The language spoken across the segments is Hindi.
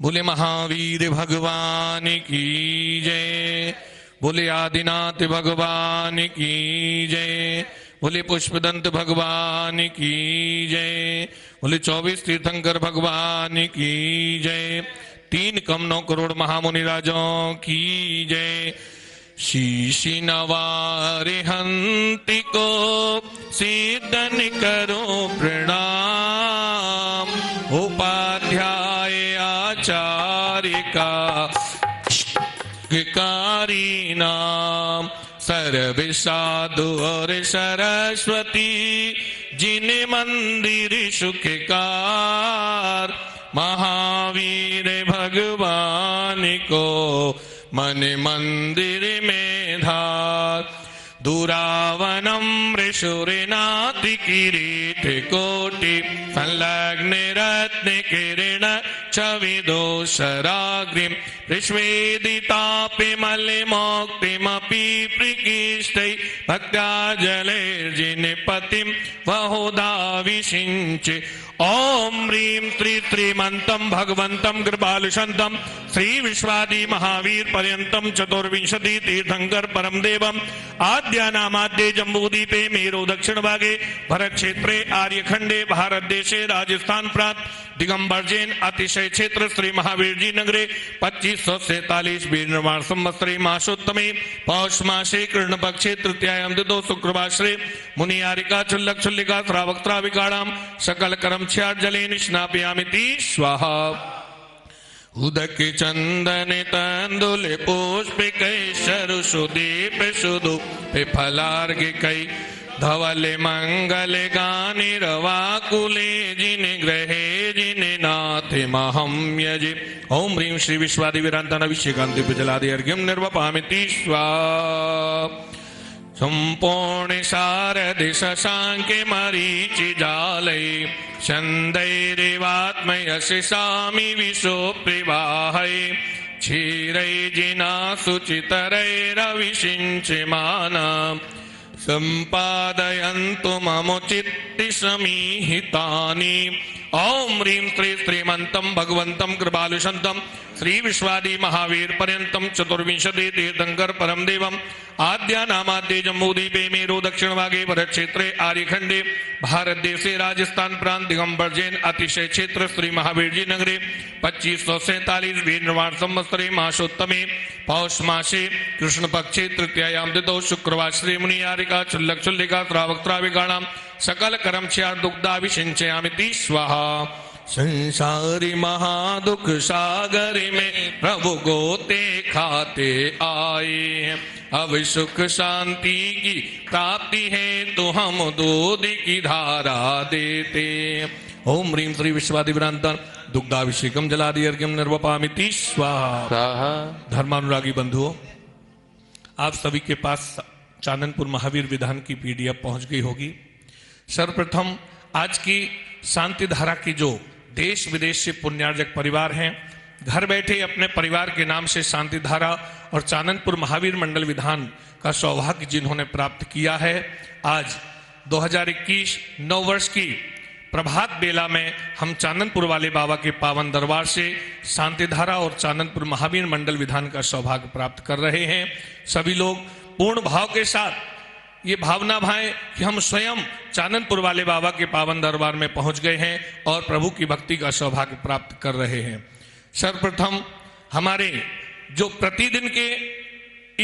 बोले महावीर भगवान की जय। बोले आदिनाथ भगवान की जय। बोले पुष्पदंत भगवान की जय। बोले 24 तीर्थंकर भगवान की जय। 3 कम 9 करोड़ महामुनि राजों की जय। शीशी नवारे हंति को सीदन करो प्रणाम। उपाध्याय आचार्य का कारी नाम। सर्व साधु और सरस्वती जिन्हें मंदिर सुखकार। महावीर भगवान को मन मंदिर में धार। दुरावनम ऋषुरिनाथ किरीट कोटि संलग्न रत्न किरण छविदोषराग्रिम ऋष्वेदितापि मलिमोक्तिमपि प्रकृष्टै भक्त्या जलैर्जिनपतिं बहुधा विषिञ्चे। ओम ह्रीं त्रिमंतम भगवंतम कृपालुषंतम श्री विश्वादि महावीर पर्यंतम चतुर्विंशति तीर्थंकर परम देवम आद्यानामाद्ये जम्बूद्वीपे मेरु दक्षिण भागे भरत क्षेत्रे आर्यखंडे भारत देशे राजस्थान प्रांत दिगंबर जैन अतिशय क्षेत्र श्री महावीर जी नगरे 2547 वीर निर्माण संवत्सरे मासोत्तमे पौष मासे कृष्ण पक्षे तृतीयायाम दिदो शुक्रवासरे मुनियारिका चुल्लक चुल्लिका श्रावक्त्राविकाणाम सकल कर्म जलेन स्नापयामिति स्वाहा। उदक चंदन तंदुल पुष्प कैशरु सुदीप सुदु फलार्घ कई धवल मंगल गानि रवाकुले जिन ग्रहे जिन नाथ महम यजे। ओम ह्रीं श्री विश्वादि वीरांतन अभिषेकांति जलादि अर्घ्यम निर्वपामिति स्वाहा। संपूर्ण शारद शशांके मरीचि जालय छंदैरिवात्मयशिषामि विशोप्रिवाहै क्षीरै जिना शुचितरैरविषिञ्चमानाम् संपादयन्तु ममुचित्ति समीहितानि। ओम ह्रीं श्रीमंतम भगवंतम कृपालुषंतम श्री विश्वादि महावीर पर्यंतम चतुर्विंशति तीर्थंकर परम देवम आद्यानामाद्ये जम्बूद्वीपे मेरु दक्षिण भागे भरत क्षेत्रे आर्यखंडे भारत देशे राजस्थान प्रांत दिगंबर जैन अतिशय क्षेत्र श्री महावीर जी नगरे 2547 वीर निर्माण संवत्सरे मासोत्तमे पौष मासे कृष्ण पक्षे तृतीयायाम दिदौ शुक्रवार श्री मुनियारिका चुल्लक चुल्लिका श्रावक्त्राविकाणाम सकल कर्म दुग्धाभिषिञ्चयामिति स्वाहा। संसारी महादुख सागर में प्रभु गोते खाते आए। अब सुख शांति की प्राप्ति है तो हम दूध की धारा देते। ओम ह्रीं श्री विश्वादिभ्रांतन दुग्धाभिषेकम जलादि अर्घ्यम निर्वपामिति स्वाहा। धर्मानुरागी बंधुओं, आप सभी के पास चाननपुर महावीर विधान की पीडीएफ पहुंच गई होगी। सर्वप्रथम आज की शांति धारा की जो देश विदेश से पुण्यार्जक परिवार हैं, घर बैठे अपने परिवार के नाम से शांति धारा और चाननपुर महावीर मंडल विधान का सौभाग्य जिन्होंने प्राप्त किया है, आज 2021 नव वर्ष की प्रभात बेला में हम चाननपुर वाले बाबा के पावन दरबार से शांति धारा और चाननपुर महावीर मंडल विधान का सौभाग्य प्राप्त कर रहे हैं। सभी लोग पूर्ण भाव के साथ ये भावना भाएं कि हम स्वयं चाननपुर वाले बाबा के पावन दरबार में पहुंच गए हैं और प्रभु की भक्ति का सौभाग्य प्राप्त कर रहे हैं। सर्वप्रथम हमारे जो प्रतिदिन के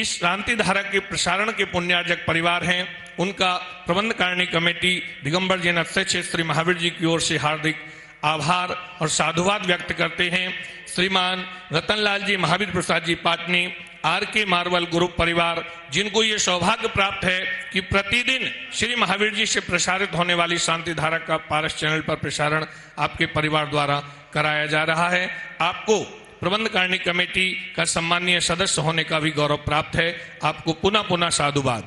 इस शांति धारा के प्रसारण के पुण्यार्जक परिवार हैं, उनका प्रबंध कारिणी कमेटी दिगंबर जैन अतिशय क्षेत्र श्री महावीर जी की ओर से हार्दिक आभार और साधुवाद व्यक्त करते हैं। श्रीमान रतनलाल जी, महावीर प्रसाद जी पाटनी, आर के मार्वल ग्रुप परिवार, जिनको ये सौभाग्य प्राप्त है कि प्रतिदिन श्री महावीर जी से प्रसारित होने वाली शांति धारा का पारस चैनल पर प्रसारण आपके परिवार द्वारा कराया जा रहा है। आपको प्रबंध कारिणी कमेटी का सम्मानीय सदस्य होने का भी गौरव प्राप्त है। आपको पुनः पुनः साधुवाद।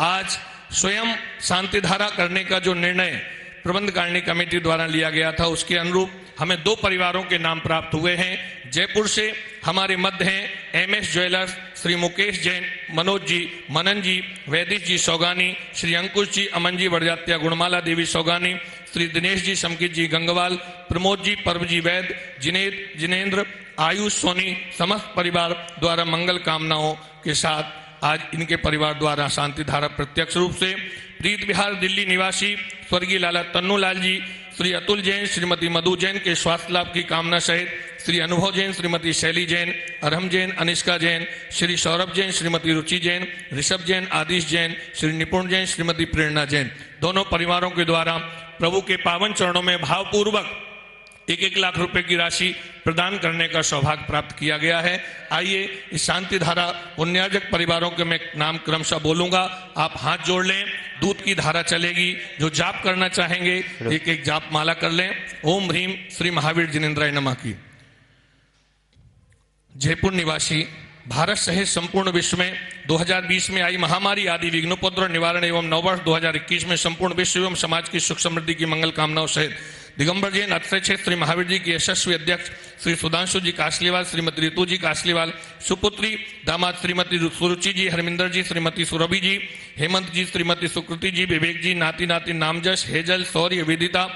आज स्वयं शांति धारा करने का जो निर्णय प्रबंध कारिणी कमेटी द्वारा लिया गया था, उसके अनुरूप हमें 2 परिवारों के नाम प्राप्त हुए हैं। जयपुर से हमारे मध्य हैं एमएस ज्वेलर्स, श्री मुकेश जैन, मनोज जी, मनन जी, वैदिश जी सौगानी, श्री अंकुश जी, अमन जी, वरजात्या, गुणमाला देवी सौगानी, श्री दिनेश जी शमकित जी गंगवाल, प्रमोद जी, पर्व जी वैद, जिनेंद्र, आयुष सोनी समस्त परिवार द्वारा मंगल कामनाओं के साथ आज इनके परिवार द्वारा शांति धारा प्रत्यक्ष रूप से प्रीत विहार दिल्ली निवासी स्वर्गीय लाला तन्नू लाल जी, श्री अतुल जैन, श्रीमती मधु जैन के स्वास्थ्य लाभ की कामना सहित श्री अनुभव जैन, श्रीमती शैली जैन, अरहम जैन, अनिष्का जैन, श्री सौरभ जैन, श्रीमती रुचि जैन, ऋषभ जैन, आदिश जैन, श्री निपुण जैन, श्रीमती प्रेरणा जैन, दोनों परिवारों के द्वारा प्रभु के पावन चरणों में भावपूर्वक 1-1 लाख रुपए की राशि प्रदान करने का सौभाग्य प्राप्त किया गया है। आइए इस शांति धारा पुण्यार्जक परिवारों के मैं नाम क्रमशः बोलूंगा, आप हाथ जोड़ लें, दूध की धारा चलेगी। जो जाप करना चाहेंगे 1-1 जाप माला कर लें। ओम ह्रीम श्री महावीर जिनेन्द्राय नमः की। जयपुर निवासी भारत सहित संपूर्ण विश्व में 2020 में आई महामारी आदि विघ्नोपद्रव निवारण एवं नववर्ष 2021 में संपूर्ण विश्व एवं समाज की सुख समृद्धि की मंगल कामनाओं सहित दिगंबर जैन अक्षय क्षेत्र श्री महावीर जी की यशस्वी अध्यक्ष श्री सुधांशु जी कासलीवाल, श्रीमती ऋतु जी कासलीवाल, सुपुत्री दामाद श्रीमती सुरुचि जी, हरमिंदर जी, श्रीमती सुरभि जी, हेमंत जी, श्रीमती सुकृति जी, विवेक जी, नाती नाती नामजश, हेजल, शौर्य, विदिता,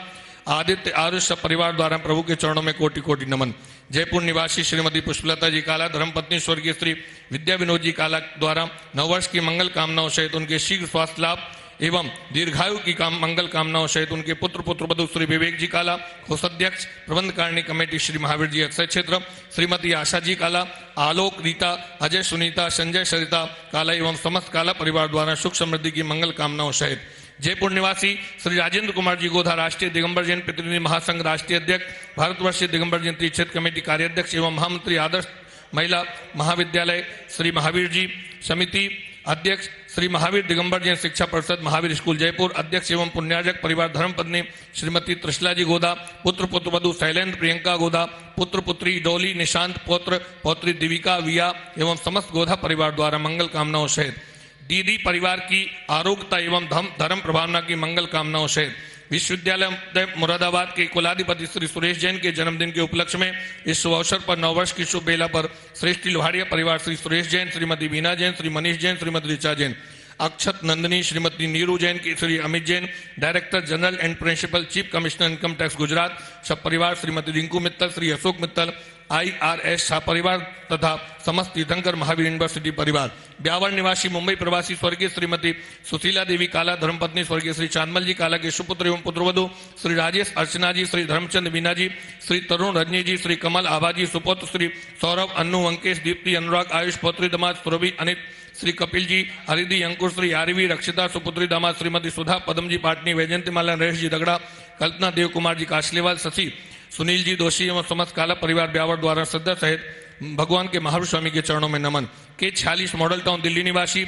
आदित्य, आरुष परिवार द्वारा प्रभु के चरणों में कोटि कोटि नमन। जयपुर निवासी श्रीमती पुष्पलता जी काला, धर्मपत्नी स्वर्गीय श्री विद्या विनोद जी काला द्वारा नववर्ष की मंगल कामनाओं सहित उनके शीघ्र स्वास्थ्य लाभ एवं दीर्घायु की मंगल कामनाओं सहित उनके पुत्र पुत्रवधु श्री विवेक जी काला, कोषाध्यक्ष प्रबंध कारिणी कमेटी श्री महावीर जी अक्षय क्षेत्र, श्रीमती आशा जी काला, आलोक, रीता, अजय, सुनीता, संजय, सरिता काला एवं समस्त काला परिवार द्वारा सुख समृद्धि की मंगल कामनाओं सहित जयपुर निवासी श्री राजेंद्र कुमार जी गोधा, राष्ट्रीय दिगंबर जैन प्रतिनिधि महासंघ राष्ट्रीय अध्यक्ष, भारतवर्षीय दिगंबर जयंती क्षेत्र कमेटी कार्याध्यक्ष एवं महामंत्री आदर्श महिला महाविद्यालय श्री महावीर जी समिति अध्यक्ष, श्री महावीर दिगंबर जैन शिक्षा परिषद महावीर स्कूल जयपुर अध्यक्ष एवं पुण्यार्जक परिवार धर्मपत्नी श्रीमती त्रिशला जी गोदा, पुत्र पुत्रवधु शैलेंद्र प्रियंका गोदा, पुत्र पुत्री डोली निशांत, पौत्र पौत्री दिविका विया एवं समस्त गोधा परिवार द्वारा मंगल कामनाओं सहित दीदी परिवार की आरोग्यता एवं धर्म प्रभावना की मंगल कामनाओं सहित विश्वविद्यालय मुरादाबाद के कुलाधिपति श्री सुरेश जैन के जन्मदिन के उपलक्ष्य में इस शुभ अवसर पर नववर्ष की शुभ बेला पर श्रेष्ठ लोहाड़िया परिवार श्री सुरेश जैन, श्रीमती बीना जैन, श्री मनीष जैन, श्रीमती ऋचा जैन, अक्षत नंदिनी, श्रीमती नीरू जैन की Shri Amit Jain, director general and principal chief commissioner income tax Gujarat सब परिवार, श्रीमती रिंकू मित्तल, श्री अशोक मित्तल, IRS शाह परिवार तथा समस्त तीर्थंकर महावीर यूनिवर्सिटी परिवार, ब्यावर निवासी मुंबई प्रवासी स्वर्गीय श्रीमती सुशीला देवी काला, धर्मपत्नी स्वर्गीय श्री चांदमल जी काला के सुपुत्र एवं पुत्रवधु श्री राजेश अर्चना जी, श्री धर्मचंद मीना जी, श्री तरुण रजनी जी, श्री कमल आभा जी, सुपुत्र श्री सौरभ, अन्नू, अंकेश, दीप्ति, अनुराग, आयुष, पौत्री दामाद सुरभि, अनित, श्री कपिल जी, हरिधि, अंकुर, श्री आरवी, रक्षिता, सुपुत्री दामाद श्रीमती सुधा, पदम जी पाटनी, वैजयंती माला, नरेश जी दगड़ा, कल्पना देव कुमार जी कासलीवाल, शशि सुनील जी दोषी एवं समस्त काला परिवार ब्यावर द्वारा श्रद्धा सहित भगवान के महावीर स्वामी के चरणों में नमन। के 46 मॉडल टाउन दिल्ली निवासी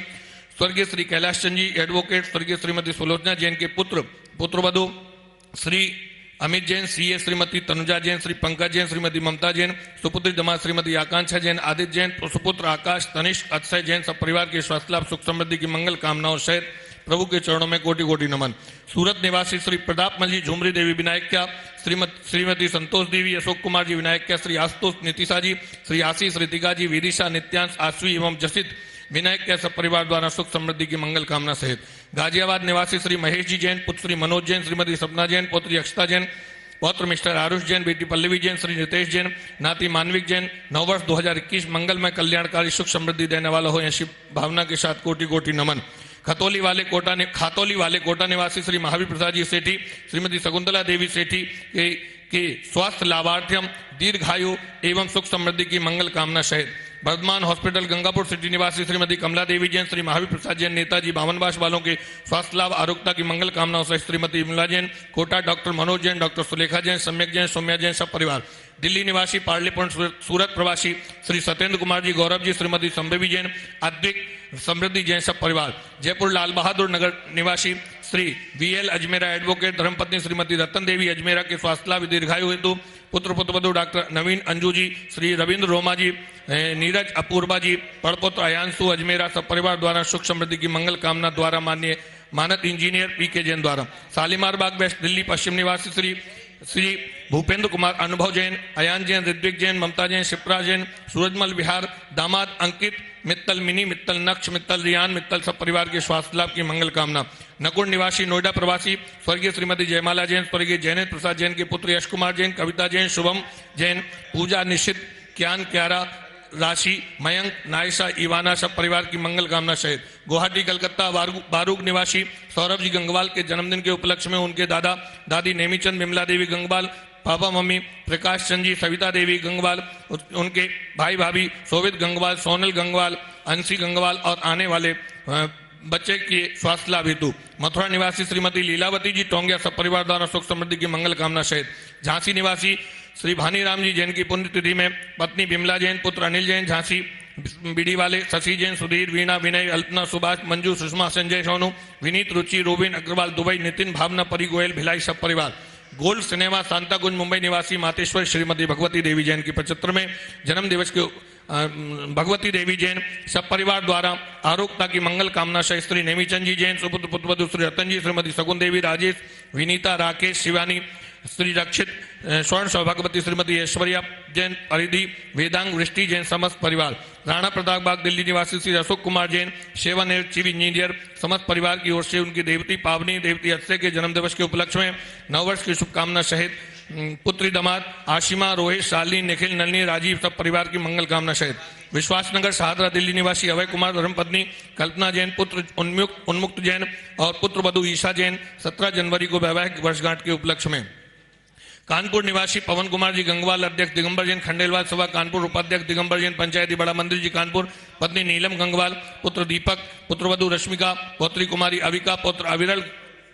स्वर्गीय श्री कैलाश चंद जी एडवोकेट, स्वर्गीय श्रीमती सुलोचना जैन के पुत्रवधु श्री अमित जैन, CA श्रीमती तनुजा जैन, श्री पंकज जैन, श्रीमती ममता जैन, सुपुत्री दामाद श्रीमती आकांक्षा जैन, आदित्य जैन, सुपुत्र आकाश, तनिष्क, अक्षय जैन सब परिवार के स्वास्थ्य लाभ सुख समृद्धि की मंगल कामनाओं सहित प्रभु के चरणों में कोटि कोटि नमन। सूरत निवासी श्री प्रताप मल जी, झुमरी देवी विनायक्या, श्रीमती संतोष देवी, अशोक कुमार जी विनायक्या, श्री आशुतोष नितिशा जी, श्री आशीष, ऋतिका जी, विदिशा, नित्यांश, आश्वी एवं जसित विनायक सब परिवार द्वारा सुख समृद्धि की मंगल कामना सहित गाजियाबाद निवासी श्री महेश जी जैन, पुत्र श्री मनोज जैन, श्रीमती सपना जैन, पौत्री अक्षता जैन, पौत्र मिस्टर आरुष जैन, बेटी पल्लवी जैन, श्री नितेश जैन, नाती मानविक जैन, नववर्ष 2021 मंगलमय कल्याणकारी सुख समृद्धि देने वाला हो ऐसी भावना के साथ कोटि कोटि नमन। खातोली वाले कोटा निवासी श्री महावीर प्रसाद जी सेठी, श्रीमती शकुंतला देवी सेठी के स्वास्थ्य लाभार्थ्यम दीर्घायु एवं सुख समृद्धि की मंगल कामना सहित वर्धमान हॉस्पिटल गंगापुर सिटी निवासी श्रीमती कमला देवी जैन, श्री महावीर प्रसाद जैन नेताजी 52 बास वालों के स्वास्थ्य लाभ आरोग्यता की मंगल कामनाओं सहित श्रीमती विमला जैन कोटा, डॉक्टर मनोज जैन, डॉक्टर सुलेखा जैन, सम्यक जैन, सौम्या जैन सब परिवार, दिल्ली निवासी पार्लीपुर सूरत प्रवासी श्री सत्येंद्र कुमार जी, गौरव जी, श्रीमती संबेवी जैन, अद्विक, समृद्धि जैन सब परिवार, जयपुर लाल बहादुर नगर निवासी श्री VL अजमेरा एडवोकेट, धर्मपत्नी श्रीमती रतन देवी अजमेरा के स्वास्थ्य लाभ दीर्घायु हेतु पुत्र पुत्रवधु डॉक्टर नवीन अंजू जी, श्री रविंद्र रोमा जी, नीरज अपूर्वा जी, पड़पुत्र अयांशु अजमेरा सब परिवार द्वारा सुख समृद्धि की मंगल कामना द्वारा माननीय मानद इंजीनियर PK जैन द्वारा, शालीमार बाग वेस्ट दिल्ली पश्चिम निवासी श्री भूपेंद्र कुमार, अनुभव जैन, अयान जैन, ऋत्विक जैन, ममता जैन, शिप्रा जैन, सूरजमल विहार, दामाद अंकित मित्तल मिनी, मित्तल नक्ष, मित्तल रियान, मित्तल सब परिवार के स्वास्थ्य लाभ की मंगल कामना। नकुल निवासी नोएडा प्रवासी स्वर्गीय श्रीमती जयमाला जैन, स्वर्गीय जैनेन्द्र प्रसाद जैन के पुत्र यश कुमार जैन, कविता जैन, शुभम जैन, पूजा निश्चित, क्यान क्यारा, राशि, मयंक, नायशा, इवाना सब परिवार की मंगल कामना सहित। गुवाहाटी कलकत्ता बारूक निवासी सौरभ जी गंगवाल के जन्मदिन के उपलक्ष्य में उनके दादा दादी नेमीचंद, विमला देवी गंगवाल, पापा मम्मी प्रकाश चंद जी, सविता देवी गंगवाल, उनके भाई भाभी शोभित गंगवाल, सोनल गंगवाल, अंशी गंगवाल और आने वाले बच्चे के स्वास्थ्य लाभ हेतु। मथुरा निवासी श्रीमती लीलावती जी टोंगिया सब परिवार द्वारा सुख समृद्धि की मंगल कामना सहित। झांसी निवासी श्री भानीराम जी जैन की पुण्यतिथि में पत्नी बिमला जैन, पुत्र अनिल जैन, झांसी बीडी वाले शशि जैन, सुधीर, वीणा, विनय, अल्पना, सुभाष, मंजू, सुषमा, संजय, सोनू, विनीत, रुचि, रोबिन अग्रवाल, दुबई, नितिन, भावना, परी गोयल, भिलाई सब परिवार। गोल्ड सिनेमा सांताकुंज मुंबई निवासी मातेश्वर श्रीमती भगवती देवी जैन की 75वें जन्म दिवस के भगवती देवी जैन सब परिवार द्वारा आरोग्यता की मंगल कामना से स्त्री नेमीचंद जी जैन, सुपुत्र पुत्रवधु श्री रतन जी, श्रीमती सगुन देवी, राजेश, विनीता, राकेश, शिवानी, श्री रक्षित, स्वर्ण सौभाग्यवती श्रीमती ऐश्वर्या जैन, परिधि, वेदांग, वृष्टि जैन समस्त परिवार। राणा प्रताप बाग दिल्ली निवासी Shri Ashok Kumar Jain, seven air chief engineer समस्त परिवार की ओर से उनकी देवती पावनी देवती अत्से के जन्म दिवस के उपलक्ष्य में नववर्ष की शुभकामना सहित पुत्री दमाद आशिमा, रोहित, शालिनी, निखिल, नलिनी, राजीव सब परिवार की मंगल कामना सहित। विश्वासनगर शहादरा दिल्ली निवासी अभय कुमार धर्मपत्नी कल्पना जैन, पुत्र उन्मुक्त जैन और पुत्र वधु ईशा जैन 17 जनवरी को वैवाहिक वर्षगांठ के उपलक्ष्य में। कानपुर निवासी पवन कुमार जी गंगवाल, अध्यक्ष दिगंबर जैन खंडेलवाल सभा कानपुर, उपाध्यक्ष दिगंबर जैन पंचायती बड़ा मंदिर जी कानपुर, पत्नी नीलम गंगवाल, पुत्र दीपक, पुत्रवधु रश्मिका, पौत्री कुमारी अविका, पुत्र अविरल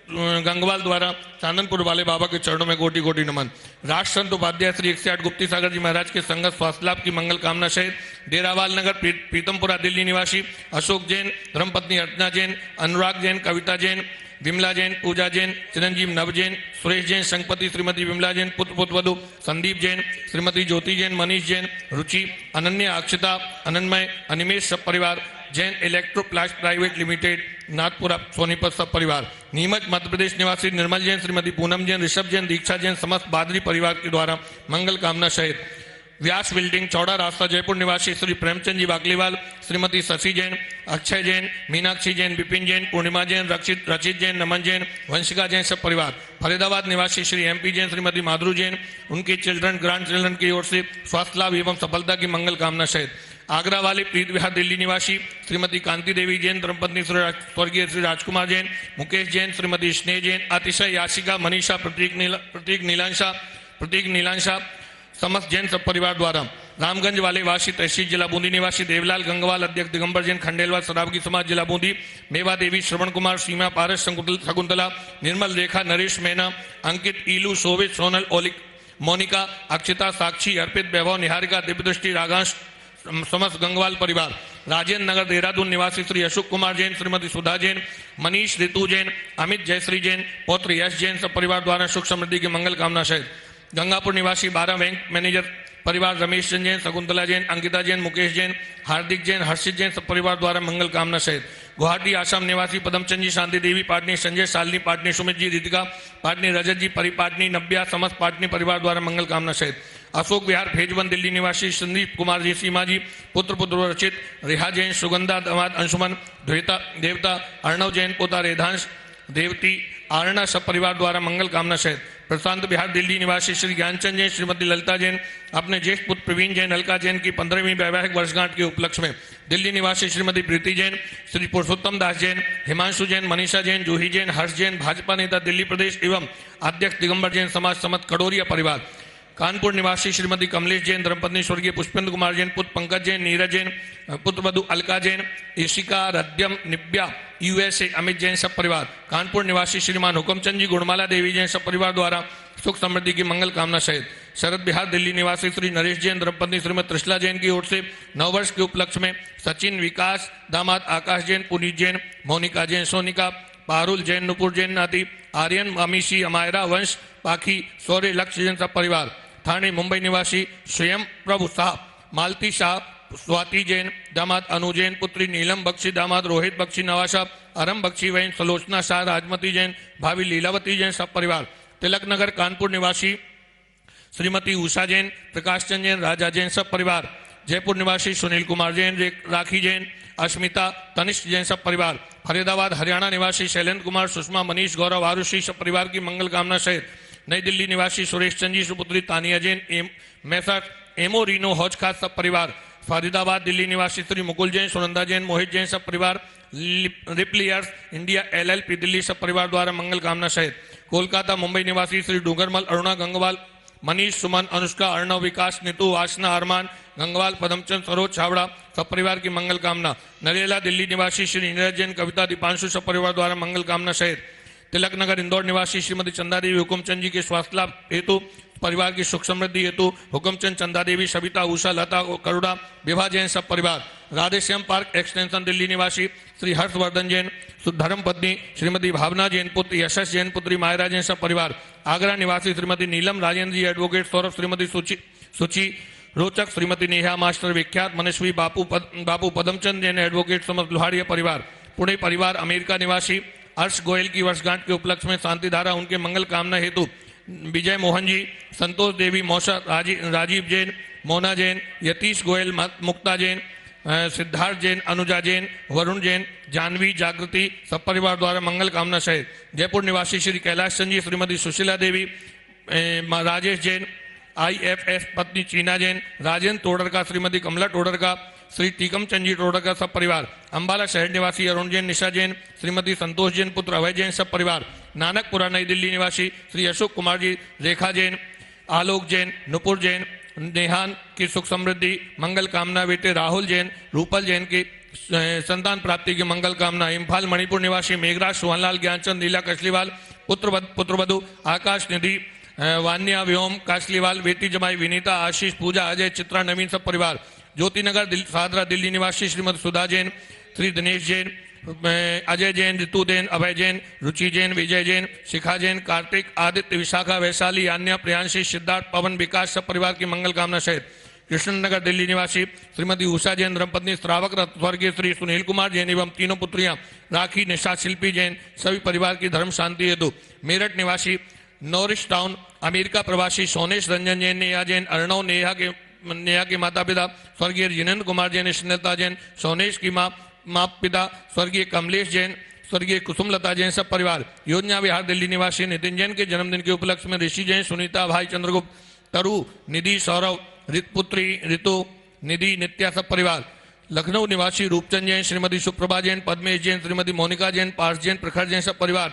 गंगवाल द्वारा चांदनपुर वाले बाबा के चरणों में कोटि कोटि नमन। राष्ट्र संत उपाध्याय श्री 108 गुप्ती सागर जी महाराज के संगत स्वास्थ्य लाभ की मंगल कामना सहित। डेरावाल नगर प्रीतमपुरा दिल्ली निवासी अशोक जैन, धर्मपत्नी अर्चना जैन, अनुराग जैन, कविता जैन, विमला जैन, पूजा जैन, चिरंजीव नव जैन, सुरेश जैन, संगपति श्रीमती विमला जैन, पुत्र पुत्रवधु संदीप जैन, श्रीमती ज्योति जैन, मनीष जैन, रुचि, अनन्या, अक्षता, अनन्मय, अनिमेश सब परिवार। Jain Electroplast private limited Nagpura Sonipat सब परिवार। नीमच मध्य प्रदेश निवासी निर्मल जैन, श्रीमती पूनम जैन, ऋषभ जैन, दीक्षा जैन समस्त बादरी परिवार के द्वारा मंगल कामना सहित। व्यास बिल्डिंग चौड़ा रास्ता जयपुर निवासी श्री प्रेमचंद जी वाकलीवाल, श्रीमती शशि जैन, अक्षय जैन, मीनाक्षी जैन, विपिन जैन, पूर्णिमा जैन, रचित जैन, नमन जैन, वंशिका जैन सब परिवार। फरीदाबाद निवासी श्री एमपी जैन, श्रीमती माधुरी जैन, उनके चिल्ड्रन ग्रैंड चिल्ड्रन की ओर से स्वास्थ्य लाभ एवं सफलता की मंगल कामना सहित। आगरा वाले प्रीत विहार दिल्ली निवासी श्रीमती कांति देवी जैन, धर्मपत्नी स्वर्गीय श्री राजकुमार जैन, मुकेश जैन, श्रीमती स्नेह जैन, अतिशय याशिका, मनीषा, प्रतीक नीलांशा समस्त जैन सब परिवार द्वारा। रामगंज वाले वासी तहसील जिला बूंदी निवासी देवलाल गंगवाल, अध्यक्ष दिगंबर जैन खंडेलवाल सरावगी समाज जिला बूंदी। मेवा देवी, श्रवण कुमार, सीमा, पारस, शकुंतला, निर्मल, रेखा, नरेश, मैना, अंकित, ईलू, शोभित, सोनल, ओलिक, मोनिका, अक्षिता, साक्षी, अर्पित, वैभव, निहारिका, दिव्यदृष्टि, रागांश समस्त गंगवाल परिवार। राजेंद्र नगर देहरादून निवासी श्री अशोक कुमार जैन, श्रीमती सुधा जैन, मनीष, ऋतु जैन, अमित, जयश्री जैन, पौत्र यश जैन सब परिवार द्वारा सुख समृद्धि की मंगल कामना सहित। गंगापुर निवासी 12 बैंक मैनेजर परिवार रमेश चंद जैन, शकुंतला जैन, अंकिता जैन, मुकेश जैन, हार्दिक जैन, हर्षित जैन सब परिवार द्वारा मंगल कामना सहित। गुवाहाटी आसाम निवासी पदमचंद जी, शांति देवी पाटनी, संजय, शालिनी पाटनी, सुमित जी, रितिका पाटनी, रजत जी, परिपाटनी, नब्या समस्त पाटनी परिवार द्वारा मंगल कामना सहित। अशोक विहार भेजवन दिल्ली निवासी संदीप कुमार जी, सीमा जी, पुत्र पुत्र रचित, रेहा जैन, सुगंधा दामाद अंशुमन, देवता अर्णव जैन, पोता रेधांश, देवती आरणा सब परिवार द्वारा मंगल कामना सहित। प्रशांत बिहार दिल्ली निवासी श्री ज्ञानचंद जैन, श्रीमती ललिता जैन, अपने ज्येष्ठ पुत्र प्रवीण जैन, अलका जैन की 15वीं वैवाहिक वर्षगांठ के उपलक्ष्य में। दिल्ली निवासी श्रीमती प्रीति जैन, श्री पुरुषोत्तम दास जैन, हिमांशु जैन, मनीषा जैन, जूही जैन, हर्ष जैन, भाजपा नेता दिल्ली प्रदेश एवं अध्यक्ष दिगंबर जैन समाज समत कड़ोरिया परिवार। कानपुर निवासी श्रीमती कमलेश जैन, धर्मपत्नी स्वर्गीय पुष्पेंद्र कुमार जैन, पुत्र पंकज जैन, नीरज जैन, पुत्र वधु अलका जैन, ईशिका, रद्यम, निब्या, यूएसए अमित जैन सब परिवार। कानपुर निवासी श्रीमान हुकमचंद जी, गुणमाला देवी जैन सब परिवार द्वारा सुख समृद्धि की मंगल कामना सहित। शरद बिहार दिल्ली निवासी श्री नरेश जैन, धर्मपत्नी श्रीमती त्रिशला जैन की ओर से नववर्ष के उपलक्ष्य में सचिन, विकास, दामाद आकाश जैन, पुनीत जैन, मोनिका जैन, सोनिका, पारुल जैन, नुपुर जैन, नाती आर्यन, अमीशी, अमायरा, वंश, पाखी, सौर्य, लक्ष्य जैन सब परिवार। थाने मुंबई निवासी स्वयं प्रभु शाह, मालती शाह, स्वाति जैन, दामाद अनु जैन, पुत्री नीलम बख्शी, दामाद रोहित बख्शी, नवाशा, अरम बख्शी वैन, सलोचना शाह, राजमती जैन, भाभी लीलावती जैन सब परिवार। तिलक नगर कानपुर निवासी श्रीमती उषा जैन, प्रकाश चंद जैन, राजा जैन सब परिवार। जयपुर निवासी सुनील कुमार जैन, राखी जैन, अस्मिता, तनिष्क जैन सब परिवार। फरीदाबाद हरियाणा निवासी शैलेंद्र कुमार, सुषमा, मनीष, गौरव, आरुषि सब परिवार की मंगल कामना सहित नई दिल्ली निवासी सुरेश चंद जी, सुपुत्री तानिया जैन, मैसर एमोरिनो हौज खास सब परिवार। फरीदाबाद दिल्ली निवासी श्री मुकुल जैन, सुनंदा जैन, मोहित जैन सब परिवार। रिप्लियर्स इंडिया LLP दिल्ली सब परिवार द्वारा मंगल कामना सहित कोलकाता मुंबई निवासी श्री डूंगरमल, अरुणा, गंगवाल, मनीष, सुमन, अनुष्का, अर्णव, विकास, नीतू, आशना, अरमान, गंगवाल, पदमचंद, सरोज, छावड़ा सब परिवार की मंगल कामना। नरेला दिल्ली निवासी श्री नीरज जैन, कविता, दीपांशु सब परिवार द्वारा मंगल कामना सहित तिलक नगर इंदौर निवासी श्रीमती चंदा देवी, हुकुमचंद जी के स्वास्थ्य लाभ हेतु, परिवार की सुख समृद्धि हेतु हुकुमचंद, चंदा देवी, सविता, उषा, लता, करुणा, विभा जैन सब परिवार। राधेश्याम पार्क एक्सटेंशन दिल्ली निवासी श्री हर्षवर्धन जैन, धर्म पत्नी श्रीमती भावना जैन, पुत्र यशस जैन, पुत्री मायरा जैन सब परिवार। आगरा निवासी श्रीमती नीलम राजेंद्र जी, एडवोकेट सौरभ, श्रीमती सुचि रोचक, श्रीमती नेहा मास्टर, विख्यात मनस्वी बापू पदमचंद जैन, एडवोकेट समस्त लोहाड़िया परिवार। पुणे परिवार अमेरिका निवासी हर्ष गोयल की वर्षगांठ के उपलक्ष्य में शांतिधारा उनके मंगल कामना हेतु विजय मोहन जी, संतोष देवी, मौसा, राजीव जैन, मोना जैन, यतीश गोयल, मुक्ता जैन, सिद्धार्थ जैन, अनुजा जैन, वरुण जैन, जानवी, जागृति सब परिवार द्वारा मंगल कामना सहित जयपुर निवासी श्री कैलाश चंद जी, श्रीमती सुशीला देवी, राजेश जैन, IFS पत्नी चीना जैन, राजेंद्र टोडरका, श्रीमती कमला टोडरका, श्री टीकम चंद जी टोडरका सब परिवार। अंबाला शहर निवासी अरुण जैन, निशा जैन, श्रीमती संतोष जैन, पुत्र अभय जैन सब परिवार। नानकपुरा नई दिल्ली निवासी श्री अशोक कुमार जी, रेखा जैन, आलोक जैन, नुपुर जैन, नेहान की सुख समृद्धि मंगल कामना। बेटे राहुल जैन, रूपल जैन की संतान प्राप्ति की मंगल कामना। इम्फाल मणिपुर निवासी मेघराज, सोहनलाल, ज्ञानचंद, लीला कशलीवाल, पुत्रवधु आकाश, निधि, वान्या, व्योम काशलीवाल, बेटी जमाई विनीता, आशीष, पूजा, अजय, चित्रा, नवीन सब परिवार। ज्योतिनगर सादरा दिल्ली निवासी श्रीमती सुधा जैन, श्री दिनेश जैन, अजय जैन, ऋतु जैन, अभय जैन, रुचि जैन, विजय जैन, शिखा जैन, कार्तिक, आदित्य, विशाखा, वैशाली, आन्या, प्रियांशी, सिद्धार्थ, पवन, विकास सब परिवार की मंगल कामना सहित कृष्णनगर दिल्ली निवासी श्रीमती उषा जैन, धर्मपत्नी श्रावक रत्न, स्वर्गीय श्री सुनील कुमार जैन एवं तीनों पुत्रियां राखी, निशा, शिल्पी जैन सभी परिवार की धर्म शांति हेतु। मेरठ निवासी नॉरिश टाउन अमेरिका प्रवासी सोनेश रंजन जैन, नेहा जैन, अर्णव, नेहा के माता पिता स्वर्गीय जिनेन्द्र कुमार जैन, स्नेहलता जैन, सोनेश की माँ पिता स्वर्गीय कमलेश जैन, स्वर्गीय कुसुमलता जैन सब परिवार। योजना विहार दिल्ली निवासी नितिन जैन के जन्मदिन के उपलक्ष्य में ऋषि जैन, सुनीता, भाई चंद्रगुप्त, तरु, निधि, सौरव, पुत्री ऋतु, निधि, नित्या सब परिवार। लखनऊ निवासी रूपचंद जैन, श्रीमती सुप्रभा जैन, पद्मेश जैन, श्रीमती मोनिका जैन, पार्थ जैन, प्रखर जैन सब परिवार।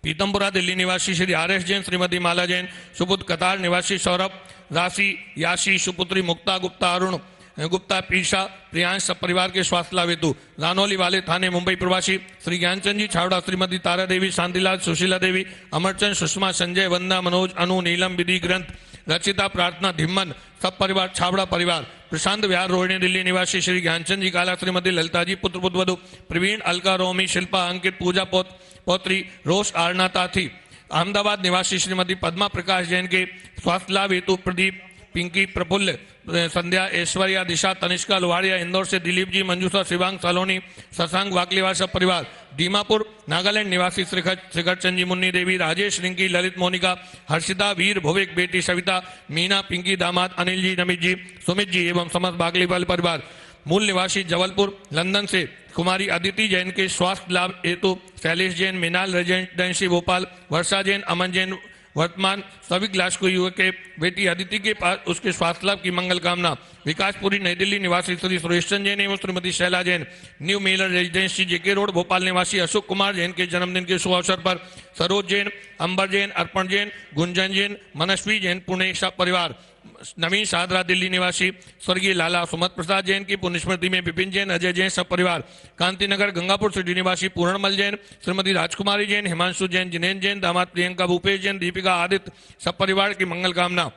पीतमपुरा दिल्ली निवासी श्री RS जैन, श्रीमती माला जैन, सुपुत्र कतार निवासी सौरभ, राशि, याशी, सुपुत्री मुक्ता गुप्ता, अरुण गुप्ता, पीशा, प्रियांश सब परिवार के स्वास्थ्य लाभ हेतु। रानौली वाले थाने मुंबई प्रवासी श्री ज्ञानचंद जी, छावड़ा श्रीमती तारा देवी, शांतिलाल, सुशीला देवी, अमरचंद, सुषमा, संजय, वंदना, मनोज, अनु, नीलम, विधि, ग्रंथ, रचिता, प्रार्थना, धिम्मन सब परिवार। छावड़ा परिवार। प्रशांत विहार रोहिणी दिल्ली निवासी श्री ज्ञानचंद जी काला, श्रीमती ललिता जी, पुत्र पुत्रवधु प्रवीण, अलका, रोमी, शिल्पा, अंकित, पूजा, पौत्री रोश, आरना, ताथी। अहमदाबाद निवासी श्रीमती पद्मा प्रकाश जैन के स्वास्थ्य लाभ हेतु प्रदीप, पिंकी, प्रफुल्ल, संध्या, ऐश्वर्या, दिशा, तनिष्का लोहाड़िया। इंदौर से दिलीप जी, मंजूषा, शिवांग सलोनी, शशांक वाकलीवाल सब परिवार। दीमापुर नागालैंड निवासी शिखर चंद जी, मुन्नी देवी, राजेश, रिंकी, ललित, मोनिका, हर्षिता, वीर, भुविक, बेटी सविता, मीना, पिंकी, दामाद अनिल जी, नमित जी, सुमित जी एवं समस्त बागलीवाल परिवार। मूल निवासी जबलपुर लंदन से कुमारी अदिति जैन के स्वास्थ्य लाभ हेतु शैलेश जैन, मिनाल रेजिडेंसी भोपाल, वर्षा जैन, अमन जैन वर्तमान सभी ग्लासको युवक के बेटी अदिति के पास उसके स्वास्थ्य लाभ की मंगल कामना। विकासपुरी नई दिल्ली निवासी श्री सुरेश चंद जैन एवं Shrimati Shaila Jain, new Mailer residency JK road Bhopal निवासी अशोक कुमार जैन के जन्मदिन के शुभ अवसर पर सरोज जैन, अंबर जैन, अर्पण जैन, गुंजन जैन, मनस्वी जैन, पुणे सब परिवार। नवीन सादरा दिल्ली निवासी स्वर्गीय लाला सुमत प्रसाद जैन की पुण्यस्मृति में विपिन जैन, अजय जैन सब परिवार। कांतिनगर गंगापुर सिटी निवासी पूर्णमल जैन, श्रीमती राजकुमारी जैन, हिमांशु जैन, जिनेन्द्र जैन, दामाद प्रियंका, भूपेश जैन, दीपिका, आदित्य सब परिवार की मंगल कामना।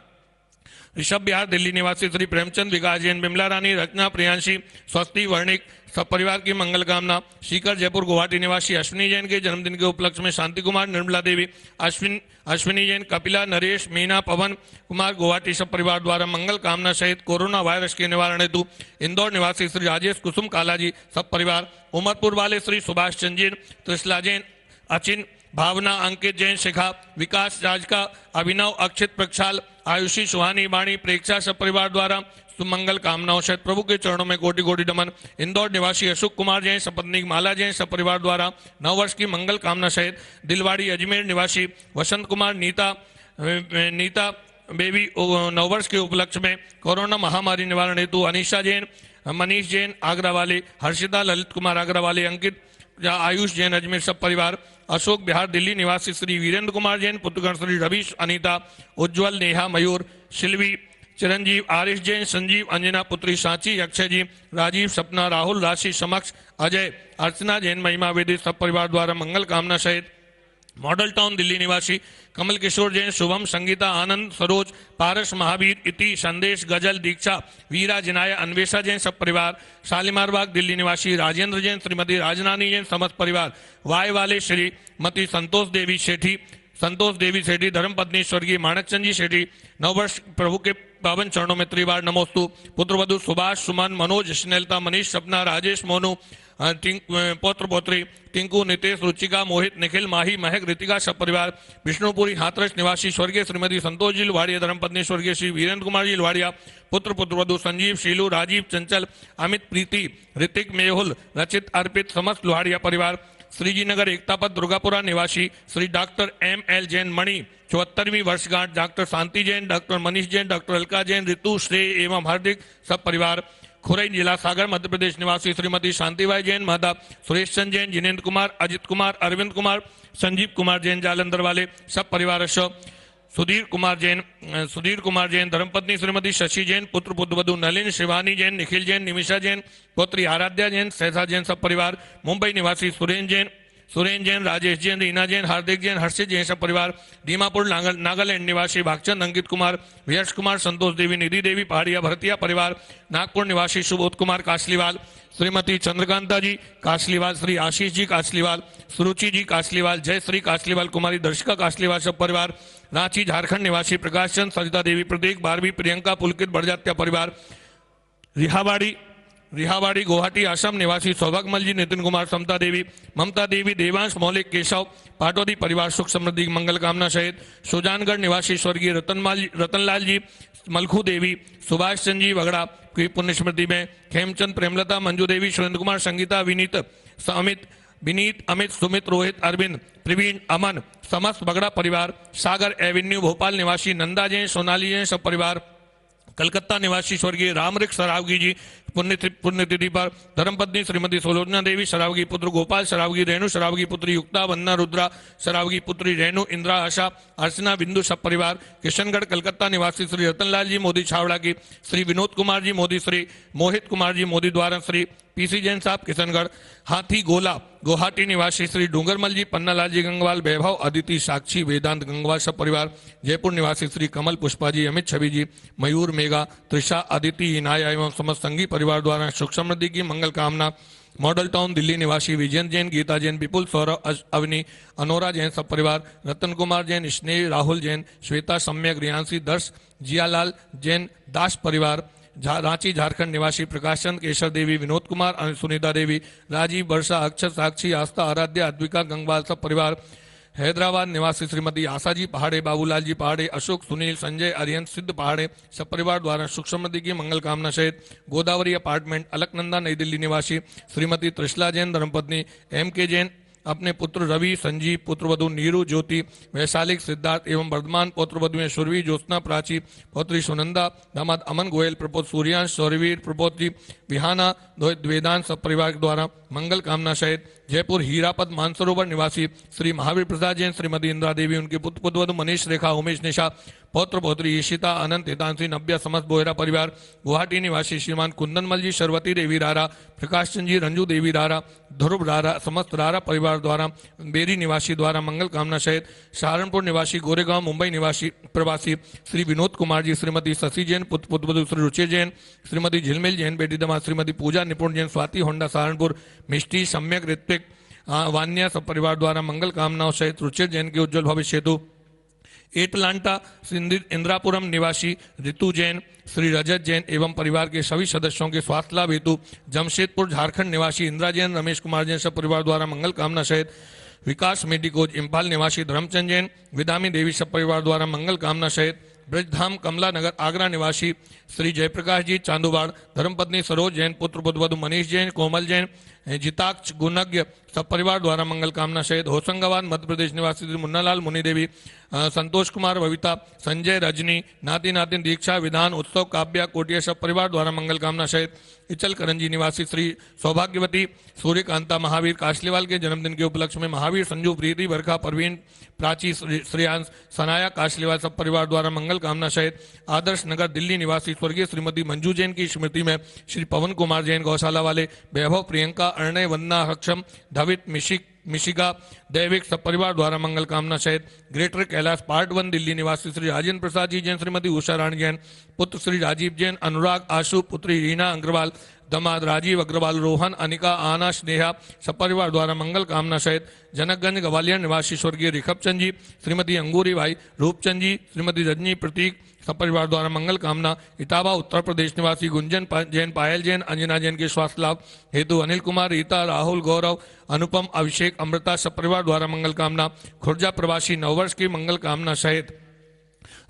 ऋषभ बिहार दिल्ली निवासी श्री प्रेमचंद, विकास जैन, बिमला रानी, रचना, प्रियांशी, स्वस्ति, वर्णिक सब परिवार की मंगल कामना। सीकर जयपुर गुवाहाटी निवासी अश्विनी जैन के जन्मदिन के उपलक्ष्य में शांति कुमार, निर्मला देवी, अश्विनी जैन, कपिला, नरेश, मीना, पवन कुमार गुवाहाटी सब परिवार द्वारा मंगल कामना सहित कोरोना वायरस के निवारण हेतु इंदौर निवासी श्री राजेश कुसुम काला जी सब परिवार। उमरपुर वाले श्री सुभाष चंद जैन, त्रिशला जैन, अचिन, भावना, अंकित जैन, शिखा, विकास, राजका, अभिनव, अक्षित, प्रक्षाल, आयुषी, सुहानी, वाणी, प्रेक्षा सब परिवार द्वारा सुमंगल कामनाओं सहित प्रभु के चरणों में कोटि कोटि नमन। इंदौर निवासी अशोक कुमार जैन सपत्नी माला जैन सपरिवार द्वारा नववर्ष की मंगल कामना सहित दिलवाड़ी अजमेर निवासी वसंत कुमार नीता बेबी नववर्ष के उपलक्ष्य में कोरोना महामारी निवारण हेतु अनीशा जैन, मनीष जैन आगरा वाले, हर्षिता ललित कुमार आगरा वाले, अंकित आयुष जैन अजमेर सब परिवार, अशोक बिहार दिल्ली निवासी श्री वीरेंद्र कुमार जैन, पुत्रगण श्री रवीश अनीता, उज्जवल नेहा मयूर, शिल्वी चिरंजीव, आरिश जैन, संजीव अंजना, पुत्री सांची, अक्षय जी, राजीव सपना, राहुल राशि समक्ष, अजय अर्चना जैन, महिमा वेदी सब परिवार द्वारा मंगल कामना सहित मॉडल टाउन दिल्ली निवासी कमल किशोर जैन, शुभम, संगीता, आनंद, सरोज, पारस, महावीर, इति, संदेश, गजल, दीक्षा, वीरा, जिनाया, अन्वेषा जैन सब परिवार, शालीमार बाग दिल्ली निवासी राजेंद्र जैन, श्रीमती राजनानी जैन समस्त परिवार, वाय वाले श्रीमती संतोष देवी सेठी, धर्मपत्नी स्वर्गीय माणकचंद जी सेठी, नववर्ष प्रभु के पावन चरणों में त्रिवार नमोस्तु। पुत्रवधु सुभाष, सुमन, मनोज, स्नेलता, मनीष, सपना, राजेश, मोनू, पौत्र पौत्री टिंकू, नितेश, रुचिका, मोहित, निखिल, माही, महक, ऋतिका सब परिवार, विष्णुपुरी हाथरस निवासी स्वर्गीय श्रीमती संतोष जी लवाड़िया, धर्मपत्नी स्वर्गीय श्री वीरेंद्र कुमार जी लवाड़िया, पुत्रवधु संजीव, शीलू, राजीव, चंचल, अमित, प्रीति, ऋतिक, मेहुल, रचित, अर्पित समस्त लोहाड़िया परिवार, श्रीजीनगर एकतापत दुर्गापुरा निवासी श्री डॉक्टर M.L. जैन मणि 74वीं वर्षगांठ, doctor Shanti Jain, doctor Manish Jain, doctor Alka Jain, ऋतु, श्रेय एवं हार्दिक सब परिवार, खुरई जिला सागर मध्य प्रदेश निवासी श्रीमती शांतिबाई जैन, माता सुरेश चंद जैन, जिनेन्द्र कुमार, अजित कुमार, अरविंद कुमार, संजीव कुमार जैन जालंधर वाले सब परिवार, सुधीर कुमार जैन, धर्मपत्नी श्रीमती शशि जैन, पुत्रवधु नलिन, शिवानी जैन, निखिल जैन, निमिषा जैन, पुत्री आराध्या जैन, सहसा जैन सब परिवार, मुंबई निवासी सुरेन जैन, राजेश जैन, रीना जैन, हार्दिक जैन, हर्षित जैन सब परिवार, दीमापुर नागालैंड निवासी भागचंद, अंकित कुमार, यश कुमार, संतोष देवी, निधि देवी, पहाड़िया भरतिया परिवार, नागपुर निवासी सुबोध कुमार कासलीवाल, श्रीमती चंद्रकांता जी कासलीवाल, श्री आशीष जी कासलीवाल, सुरुचि जी कासलीवाल, जय श्री कासलीवाल, कुमारी दर्शिका कासलीवाल सब परिवार, रांची झारखंड निवासी प्रकाश चंद, सरिता देवी, प्रतीक, बारहवीं, प्रियंका, पुलकित बड़जात्या परिवार, रिहावाड़ी गुवाहाटी आसाम निवासी सौभागमल जी, नितिन कुमार, समता देवी, ममता देवी, देवांश, मौलिक, केशव, पाटोदी परिवार, सुख समृद्धि मंगल कामना सहित, सुजानगढ़ निवासी स्वर्गीय रतनलाल जी, मलखू देवी, सुभाष चंद जी वगड़ा की पुण्य स्मृति में, खेमचंद, प्रेमलता, मंजू देवी, सुरेंद्र कुमार, संगीता, विनीत, अमित, सुमित, रोहित, अरविंद, प्रवीण, अमन समस्त बगड़ा परिवार, सागर एवेन्यू भोपाल निवासी नंदा जैन, सोनाली जैन सब परिवार, कलकत्ता निवासी स्वर्गीय रामरिक सरावगी जी पुण्यतिथि पर, धर्मपत्नी श्रीमती सुलोचना देवी सरावगी, पुत्र गोपाल सरावगी, रेणु सरावगी, पुत्री युक्ता, वंदना, रुद्रा सरावगी, पुत्री रेणु, इंद्रा, आशा, अर्चना, बिंदु सब परिवार, किशनगढ़ कलकत्ता निवासी श्री रतनलाल जी मोदी छावड़ा की, श्री विनोद कुमार जी मोदी, श्री मोहित कुमार जी मोदी द्वारा, श्री पीसी जैन साहब किशनगढ़, हाथी गोला गुवाहाटी निवासी श्री डूंगरमल जी, पन्नालाल जी गंगवाल, वैभव, अदिति, साक्षी, वेदांत गंगवाल सब परिवार, जयपुर निवासी श्री कमल पुष्पा जी, अमित छवि जी, मयूर, मेघा, त्रिषा, अदिति, इनाया एवं समस्त संगी परिवार द्वारा सुख समृद्धि की मंगल कामना। मॉडल टाउन दिल्ली निवासी विजयन जैन, गीता जैन, विपुल, सौरभ, अवनी, अनोरा जैन सब परिवार, रतन कुमार जैन, स्नेह, राहुल जैन, श्वेता, सम्यक, रियांशी, दर्श, जियालाल जैन, दास परिवार, रांची झारखंड निवासी प्रकाश चंद, केशव देवी, विनोद कुमार, सुनीता देवी, राजीव, वर्षा, अक्षर, साक्षी, आस्था, आराध्या, अद्विका, गंगवाल सब परिवार, हैदराबाद निवासी श्रीमती आशा जी पहाड़े, बाबूलाल जी पहाड़े, अशोक, सुनील, संजय, अरियंत, सिद्ध पहाड़े सब परिवार द्वारा सुख समृद्धि की मंगल कामना सहित, गोदावरी अपार्टमेंट अलकनंदा नई दिल्ली निवासी श्रीमती त्रिशला जैन, धर्मपत्नी M.K. जैन, अपने पुत्र रवि, संजीव, पुत्रवधु नीरू, ज्योति, वैशालिक, सिद्धार्थ एवं वर्धमान पुत्रवधु में सुरभि, ज्योत्सना, प्राची, पौत्री सुनंदा, दामाद अमन गोयल, प्रपोत सूर्यांश, सौरवीर, प्रपोत्री विहाना, वेदांत सब परिवार द्वारा मंगल कामना सहित, जयपुर हीरापद मानसरोवर निवासी श्री महावीर प्रसाद जैन, श्रीमती इंदिरा देवी, उनके पुत्र पुत्रवधु मनीष, रेखा, उमेश, निशा, पौत्र पौत्री ईशिता, अनंत, हितांशी, नव्या समस्त बोहरा परिवार, गुवाहाटी निवासी श्रीमान कुंदनमल जी, शर्वती देवी रारा, प्रकाश चंद जी, रंजू देवी रारा, ध्रुव रारा समस्त रारा परिवार द्वारा, बेरी निवासी द्वारा मंगल कामना सहित, सहारनपुर निवासी, गोरेगांव मुंबई निवासी प्रवासी श्री विनोद कुमार जी, श्रीमती शशि जैन, पुत्र पुत्रवधु श्री रुचि जैन, श्रीमती झिलमिल जैन, बेटी दमाद श्रीमती पूजा निपुण जैन, स्वाति होंडा सहारनपुर, मिष्टी, सम्यक, ऋत्विक, वान्या सब परिवार द्वारा मंगल कामनाओं सहित रुचिर जैन के उज्जवल भविष्य हेतु, एटलांटा इंदिरापुरम निवासी ऋतु जैन, श्री रजत जैन एवं परिवार के सभी सदस्यों के स्वास्थ्य लाभ हेतु, जमशेदपुर झारखंड निवासी इंदिरा जैन, रमेश कुमार जैन सब परिवार द्वारा मंगल कामना सहित, विकास मेडिकोज इम्फाल निवासी धर्मचंद जैन, विदामी देवी सब परिवार द्वारा मंगल कामना सहित, ब्रजधाम कमला नगर आगरा निवासी श्री जयप्रकाश जी चांदूबाड़, धर्मपत्नी सरोज जैन, पुत्र पुत्रवधु मनीष जैन, कोमल जैन, जिताक्ष गुणज्ञ सब परिवार द्वारा मंगल कामना सहित होशंगाबाद मध्य प्रदेश निवासी श्री मुन्नालाल मुनि देवी, संतोष कुमार बबीता, संजय रजनी, नाती नातिन दीक्षा विधान उत्सव काव्या कोटिया सब परिवार द्वारा मंगल कामना सहित इचल करंजी निवासी श्री सौभाग्यवती सूर्यकांता महावीर काशलीवाल के जन्मदिन के उपलक्ष्य में महावीर संजू प्रीति वर्षा परवीन प्राची श्रेयांश सनाया काशलीवाल सब परिवार द्वारा मंगल कामना सहित आदर्श नगर दिल्ली निवासी स्वर्गीय श्रीमती मंजू जैन की स्मृति में श्री पवन कुमार जैन गौशाला वाले, वैभव प्रियंका अरणय वंदना सक्षम धवित मिशिका दैविक सब परिवार द्वारा मंगल कामना सहित ग्रेटर कैलाश पार्ट 1 दिल्ली निवासी श्री राजेंद्र प्रसाद जी जैन, श्रीमती उषा रानी जैन, पुत्र श्री राजीव जैन, अनुराग आशु, पुत्री रीना अग्रवाल, दमाद राजीव अग्रवाल, रोहन अनिका आना स्नेहा सब परिवार द्वारा मंगल कामना सहित जनकगंज ग्वालियर निवासी स्वर्गीय रिखब चंद जी, श्रीमती अंगूरी भाई रूपचंद जी, श्रीमती रजनी प्रतीक सब परिवार द्वारा मंगल कामना। इटावा उत्तर प्रदेश निवासी गुंजन जैन, पायल जैन, अंजना जैन के स्वास्थ्य लाभ हेतु अनिल कुमार, रीता, राहुल, गौरव, अनुपम, अभिषेक, अमृता सब परिवार द्वारा मंगल कामना। खुर्जा प्रवासी नववर्ष की मंगल कामना सहित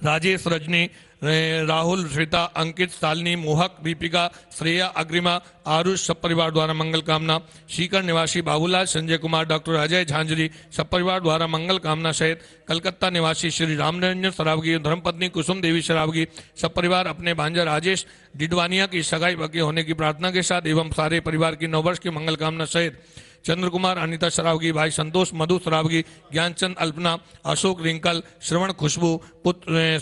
राजेश, रजनी, राहुल, श्वेता, अंकित, शालिनी, मोहक, दीपिका, श्रेया, अग्रिमा, आरुष सब परिवार द्वारा मंगल कामना। सीकर निवासी बाबूलाल, संजय कुमार, डॉक्टर अजय झांझरी सब परिवार द्वारा मंगल कामना सहित कलकत्ता निवासी श्री रामनिरंजन सरावगी, धर्मपत्नी कुसुम देवी सरावगी सब परिवार अपने भांजा राजेश डिडवानिया की सगाई पक्की होने की प्रार्थना के साथ एवं सारे परिवार की नववर्ष की मंगल कामना सहित चंद्र कुमार, अनिता सरावगी, भाई संतोष, मधु सरावगी, ज्ञानचंद, अल्पना, अशोक रिंकल, श्रवण, खुशबू, पुत्र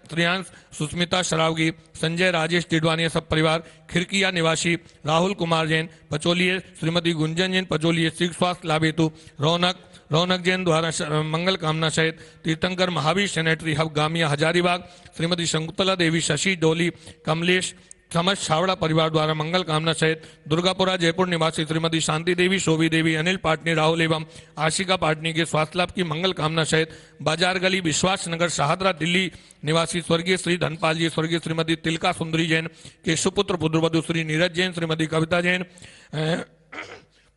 श्रेयांश, सुस्मिता सरावगी, संजय, राजेश डिडवानिया सब परिवार। खिरकिया निवासी राहुल कुमार जैन पचोलिए, श्रीमती गुंजन जैन पचोलिए शीघ्र स्वास्थ्य लाभ हेतु रौनक जैन द्वारा मंगल कामना सहित तीर्थंकर महावीर सैनिटरी हब गामिया हजारीबाग, श्रीमती शंकुतला देवी, शशि डोली, कमलेश समझ छावड़ा परिवार द्वारा मंगल कामना सहित दुर्गापुरा जयपुर निवासी श्रीमती शांति देवी, शोभी देवी, अनिल पाटनी, राहुल एवं आशिका पाटनी के स्वास्थ्य लाभ की मंगल कामना सहित बाजार गली विश्वास नगर शाहदरा दिल्ली निवासी स्वर्गीय श्री धनपाल जी, स्वर्गीय श्रीमती तिलका सुंदरी जैन के सुपुत्र पुत्रवधु श्री नीरज जैन, श्रीमती कविता जैन,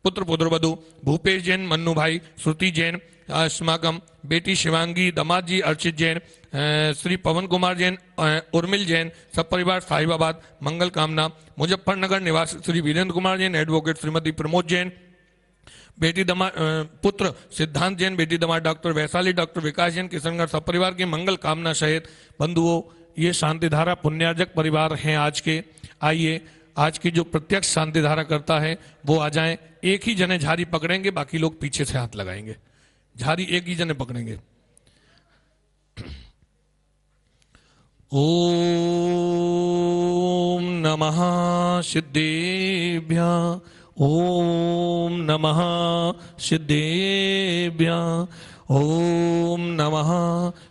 पुत्र पुत्रवधु भूपेश जैन, मन्नू भाई, श्रुति जैन, अस्माकम बेटी शिवांगी, दमाद जी अर्चित जैन, श्री पवन कुमार जैन, उर्मिल जैन सब परिवार साहिबाबाद मंगल कामना। मुजफ्फरनगर निवासी श्री वीरेंद्र कुमार जैन, एडवोकेट श्रीमती प्रमोद जैन, बेटी दमा पुत्र सिद्धांत जैन, बेटी दमाद डॉक्टर वैशाली, डॉक्टर विकास जैन, किशनगढ़ सब परिवार की मंगल कामना सहित बंधुओं ये शांतिधारा पुण्यार्जक परिवार हैं आज के। आइए आज की जो प्रत्यक्ष शांतिधारा करता है वो आ जाएं। एक ही जने झाड़ी पकड़ेंगे, बाकी लोग पीछे से हाथ लगाएंगे। झाड़ी एक ही जने पकड़ेंगे। ओम नमः सिद्धेभ्य, ओम नमः सिद्धेभ्य, ओम नमः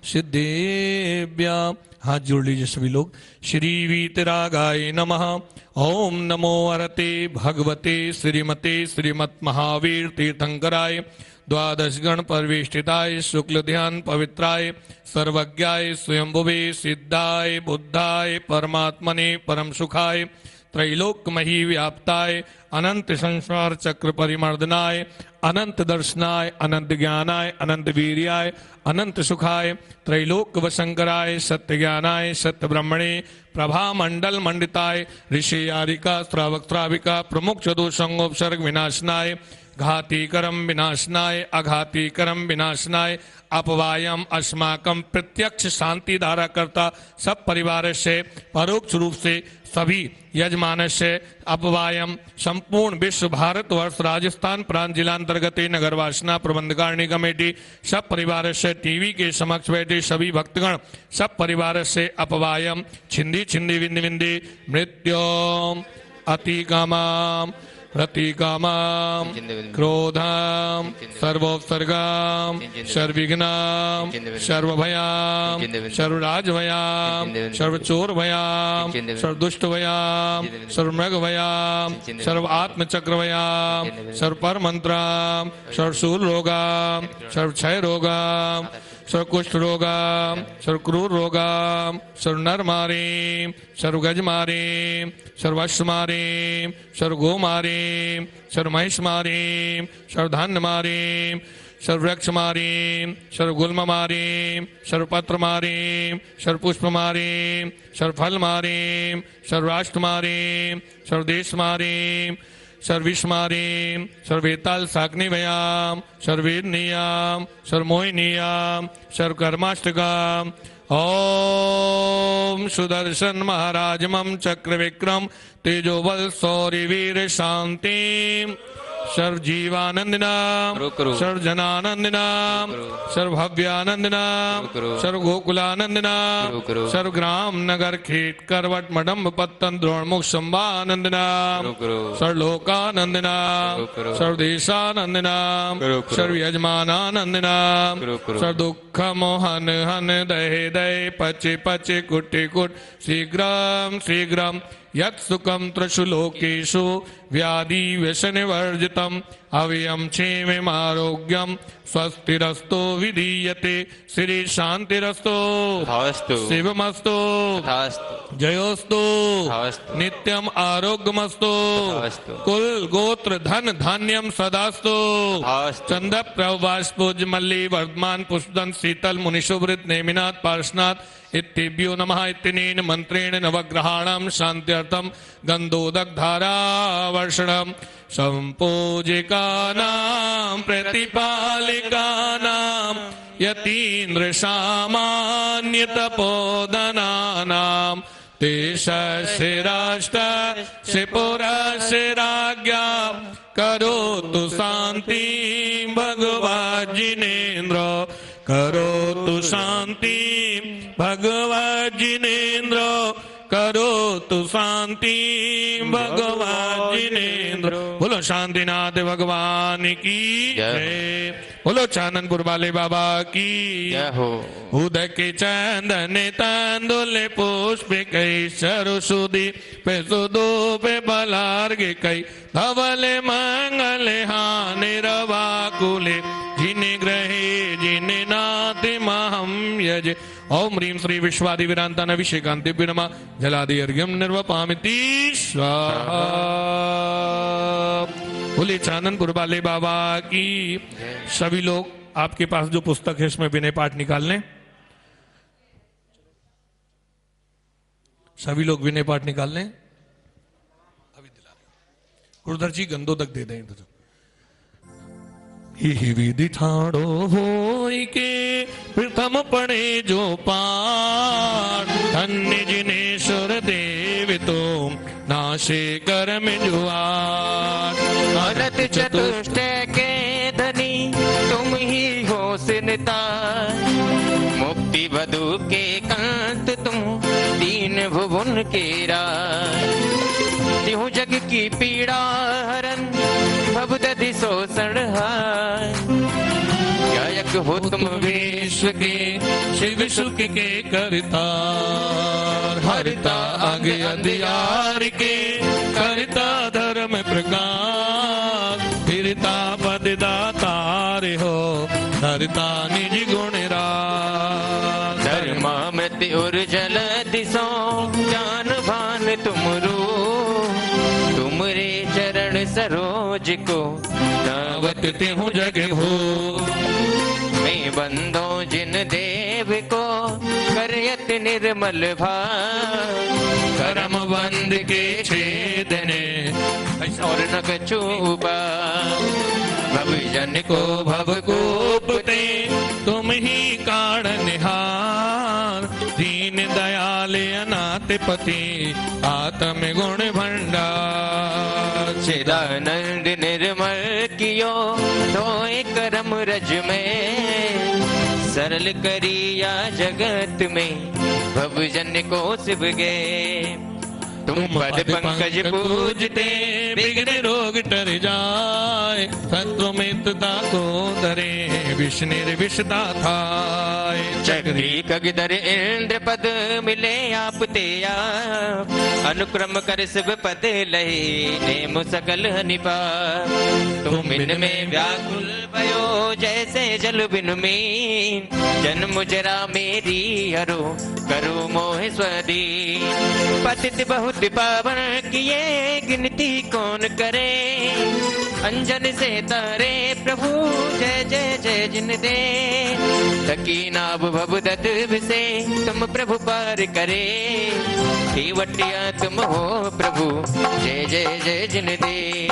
सिद्धेभ्य। हाथ जोड़ लीजिए सभी लोग। श्री वीतरागाय नमः। ओम नमो अरते भगवते श्रीमते श्रीमत् महावीर तीर्थंकराय द्वादश गण परिवेष्टिताय शुक्ल ध्यान पवित्राय सर्वज्ञाय स्वयंभुवे सिद्धाय बुद्धाय परमात्मने परम सुखाय त्रैलोक्यमही व्याप्ताय अनंत संसार चक्र परिमर्दनाय अनंत दर्शनाय अनंत ज्ञानाय अनंत वीर्याय अनंत सुखाय त्रैलोक्य वशंकराय सत्य ज्ञानाय सत्य ब्रह्मणे प्रभा मंडल मंडिताय ऋषि यारिका श्रावक श्राविका प्रमुख चतुसंगोपसर्ग विनाशनाय घातीकरम विनाशनाय अघातीकरम विनाशनाय अपवायम अस्माकम प्रत्यक्ष शांति धारा करता सब परिवार से परोक्ष रूप से सभी यजमान से अपवायम संपूर्ण विश्व भारतवर्ष राजस्थान प्रांत जिलांतर्गत नगर वासना प्रबंधकारिणी कमेटी सब परिवार से टीवी के समक्ष बैठे सभी भक्तगण सब परिवार से अपवायम छिंदी छिंदी विंदी विंदी मृत्योम अतिकामाम रतिकामाम क्रोधाम सर्वोपसर्गाम सर्वविघ्नाम सर्वभयाम सर्वराजभयाम सर्वचोरभयाम सर्वदुष्टभयाम सर्वमृगभयाम सर्व आत्मचक्रभयाम सर्वपरमंत्राम सर्वशूलरोगाम सर्वक्षयरोगाम सर्वकुष्ठ रोगाम सर्वक्रूर रोगाम सर्वनरमारीम सर्वगजमारीम सर्वश्वमारीम सर्वगोमारीम सर्वमहिषमारीम सर्वधान्यमारीम सर्ववृक्ष मारीं सर्वगुल्म मारीं सर्वपत्र मारीं सर्वपुष्प मारीं सर्वफल मारीं सर्वराष्ट्र मारीं सर्वदेश मारीं सर्विश मारीं सर्वेताल साग्निवयां सर्वेदनीयां सर्वमोहिनीयां सर्वकर्माष्टकां ओम सुदर्शन महाराज मम चक्र विक्रम तेजोबल सौर्य वीर शांति सर्व जीवानंदना सर्व जनानंदना सर्व भव्यानंदना सर्व गोकुलानंदना सर्व ग्राम नगर खेत करवट मडम्ब पत्तन द्रोणमुख संभानंदना सर्व लोकानंदना सर्व देशानंदना सर्व यजमानानंदना सर्व दुख मोहन हन दहे दहे पचे पचे कुटे कुट शीघ्रम शीघ्रम यत् सुखम त्रिषु लोकेषु व्याधि व्यसन वर्जितम अव्ययम क्षेममारोग्यम स्वस्तिरस्तो विधीयते श्री शांतिरस्तो शिवमस्तो जयोस्तु नित्यम आरोग्यमस्तो कुल गोत्र धन धान्यम सदास्तो चंद प्रवास्पुज मल्ली वर्धमान पुष्पदन शीतल मुनिशुभृत नेमिनाथ पार्शनाथ इत्येभ्यो नमः इत्यनेन मंत्रेण नवग्रहाणां शान्त्यर्थं गन्धोदकधारावर्षणं सम्पूजिकानां प्रतिपालिकानां यतीन्द्र सामान्यतपोदनानां तेषशिराष्ट शिपुरशिराज्ञा करोतु शान्ति भगवान् जिनेन्द्र करोतु शांति भगवान् जिनेन्द्र करोतु शांति भगवान् जिनेन्द्र। बोलो शांतिनाथ भगवान की जय। बोलो चाननपुर वाले बाबा की जय हो। उदय के चंदन तंदुल पुष्प कई सरस्वती पे सुदो पे बलार्ग कई धवल मंगल हानि रवाकुले जिने ग्रहे जिने नाथ महम यज। ओम ह्रीं श्री विश्वादि विरांतान अभिषेकांति विनमा जलादि अर्घ्यम निर्वपामिति स्वाहा। बोले चाननपुर वाले बाबा की। सभी लोग आपके पास जो पुस्तक है इसमें विनय पाठ निकाल लें। सभी लोग विनय पाठ निकाल लें। अभी दिला रहे गुरुधर जी गंदोदक दे दें। ही विधि ठाड़ो होई के प्रथम पढ़े जो पाठ धन्य जिनेश्वर देव तो नाशे कर्म जुआर। अनंत चतुष्टय के धनी तुम ही हो सिनतार मुक्ति बधु के कांत तुम दीन भुवन के राज। त्यों जग की पीड़ा हरन भवदधि शोषण गायक हो तुम विश्व के शिव सुख के करतार हरिता आगे अधियार के करता धर्म प्रकाश फिरता पद दातार हो धरता निज गुण राज। धर्मामृत उर्जल दिशो ज्ञान भान तुमरो तुमरे चरण सरोज को नावत हूँ जग हो। मैं बंदो जिन देव को करयत निर्मल भाव करम बंद के छेदने और नख चूबा भव जन को भव कोपते तुम ही कारणहार दीन दयाल अनाथ पति आत्म गुण भंडार। चिदानंद निर्मल कियो धोए करम रज में सरल करिया जगत में भव जन को शिव गे। तुम पद पंकज पूजते बिगड़े रोग टर जाए शत्रु मित्रता को धरे विष निर्विषता थाए। चक्री कगधर इंद्र पद मिले आप ते आप अनुक्रम कर शिव पद लहे नेम सकल हनिपा। तुम इनमें व्याकुल भयो जैसे जल बिन में जन्म जरा मेरी हरो करो मोह स्वदी। पतित बहुत पावन किए गिनती कौन करे अंजन से तारे प्रभु जय जय जय जिन दे थकी नाभ भव दद से तुम प्रभु पार करे वटिया तुम हो प्रभु जय जय जय जिन दे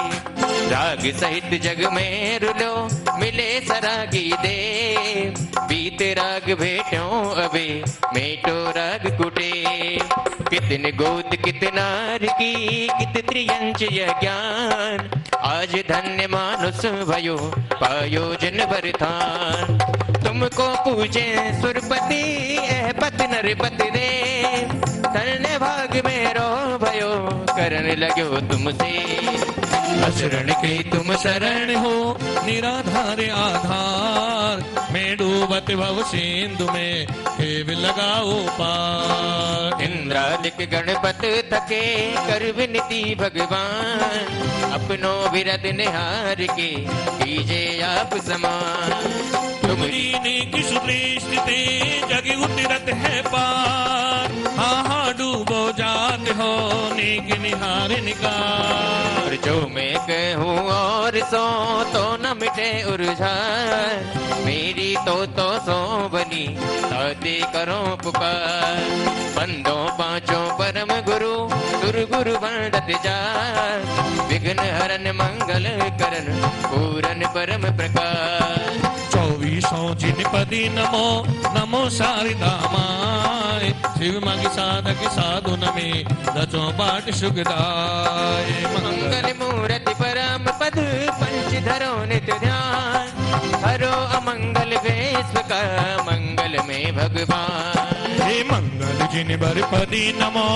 राग सहित जग में रुलो मिले सरागी दे बीते राग भेटो अबे मेटो राग कुटे कितने गोद कितना की कित त्रियंच यह ज्ञान आज धन्य मानुष भयो पायो जन बरथान तुमको पूजे सुरपति एह पत नरपति दे धन्य भाग में रो भयो करने लगो तुमसे अशरण के तुम शरण हो निराधार आधार मैं डूबत भव सिंधु में हेव लगाओ पार इंद्रालिक गणपत थके कर विनती भगवान अपनो विरद निहार के कीजे आप समान तुमरी किस दृष्टि जग उतरत है पार हा डूबो जात हो नीक निहार निकार जो मैं कहूँ और सो तो न मिटे उर्झार मेरी तो सो बनी ताते करो पुकार बंदो पांचों परम गुरु दुर्गुरु बंदत जा विघ्न हरन मंगल करन पूरन परम प्रकार 24 जिनपदी नमो नमो शारदा माय शिव मांगी साधक साधु नमे रचो बाट सुखदाय मंगल मूर्ति परम पद पंच धरो नित्य ध्यान हरो अमंगल विश्व का मंगल में भगवान हे मंगल जिन बरपदी नमो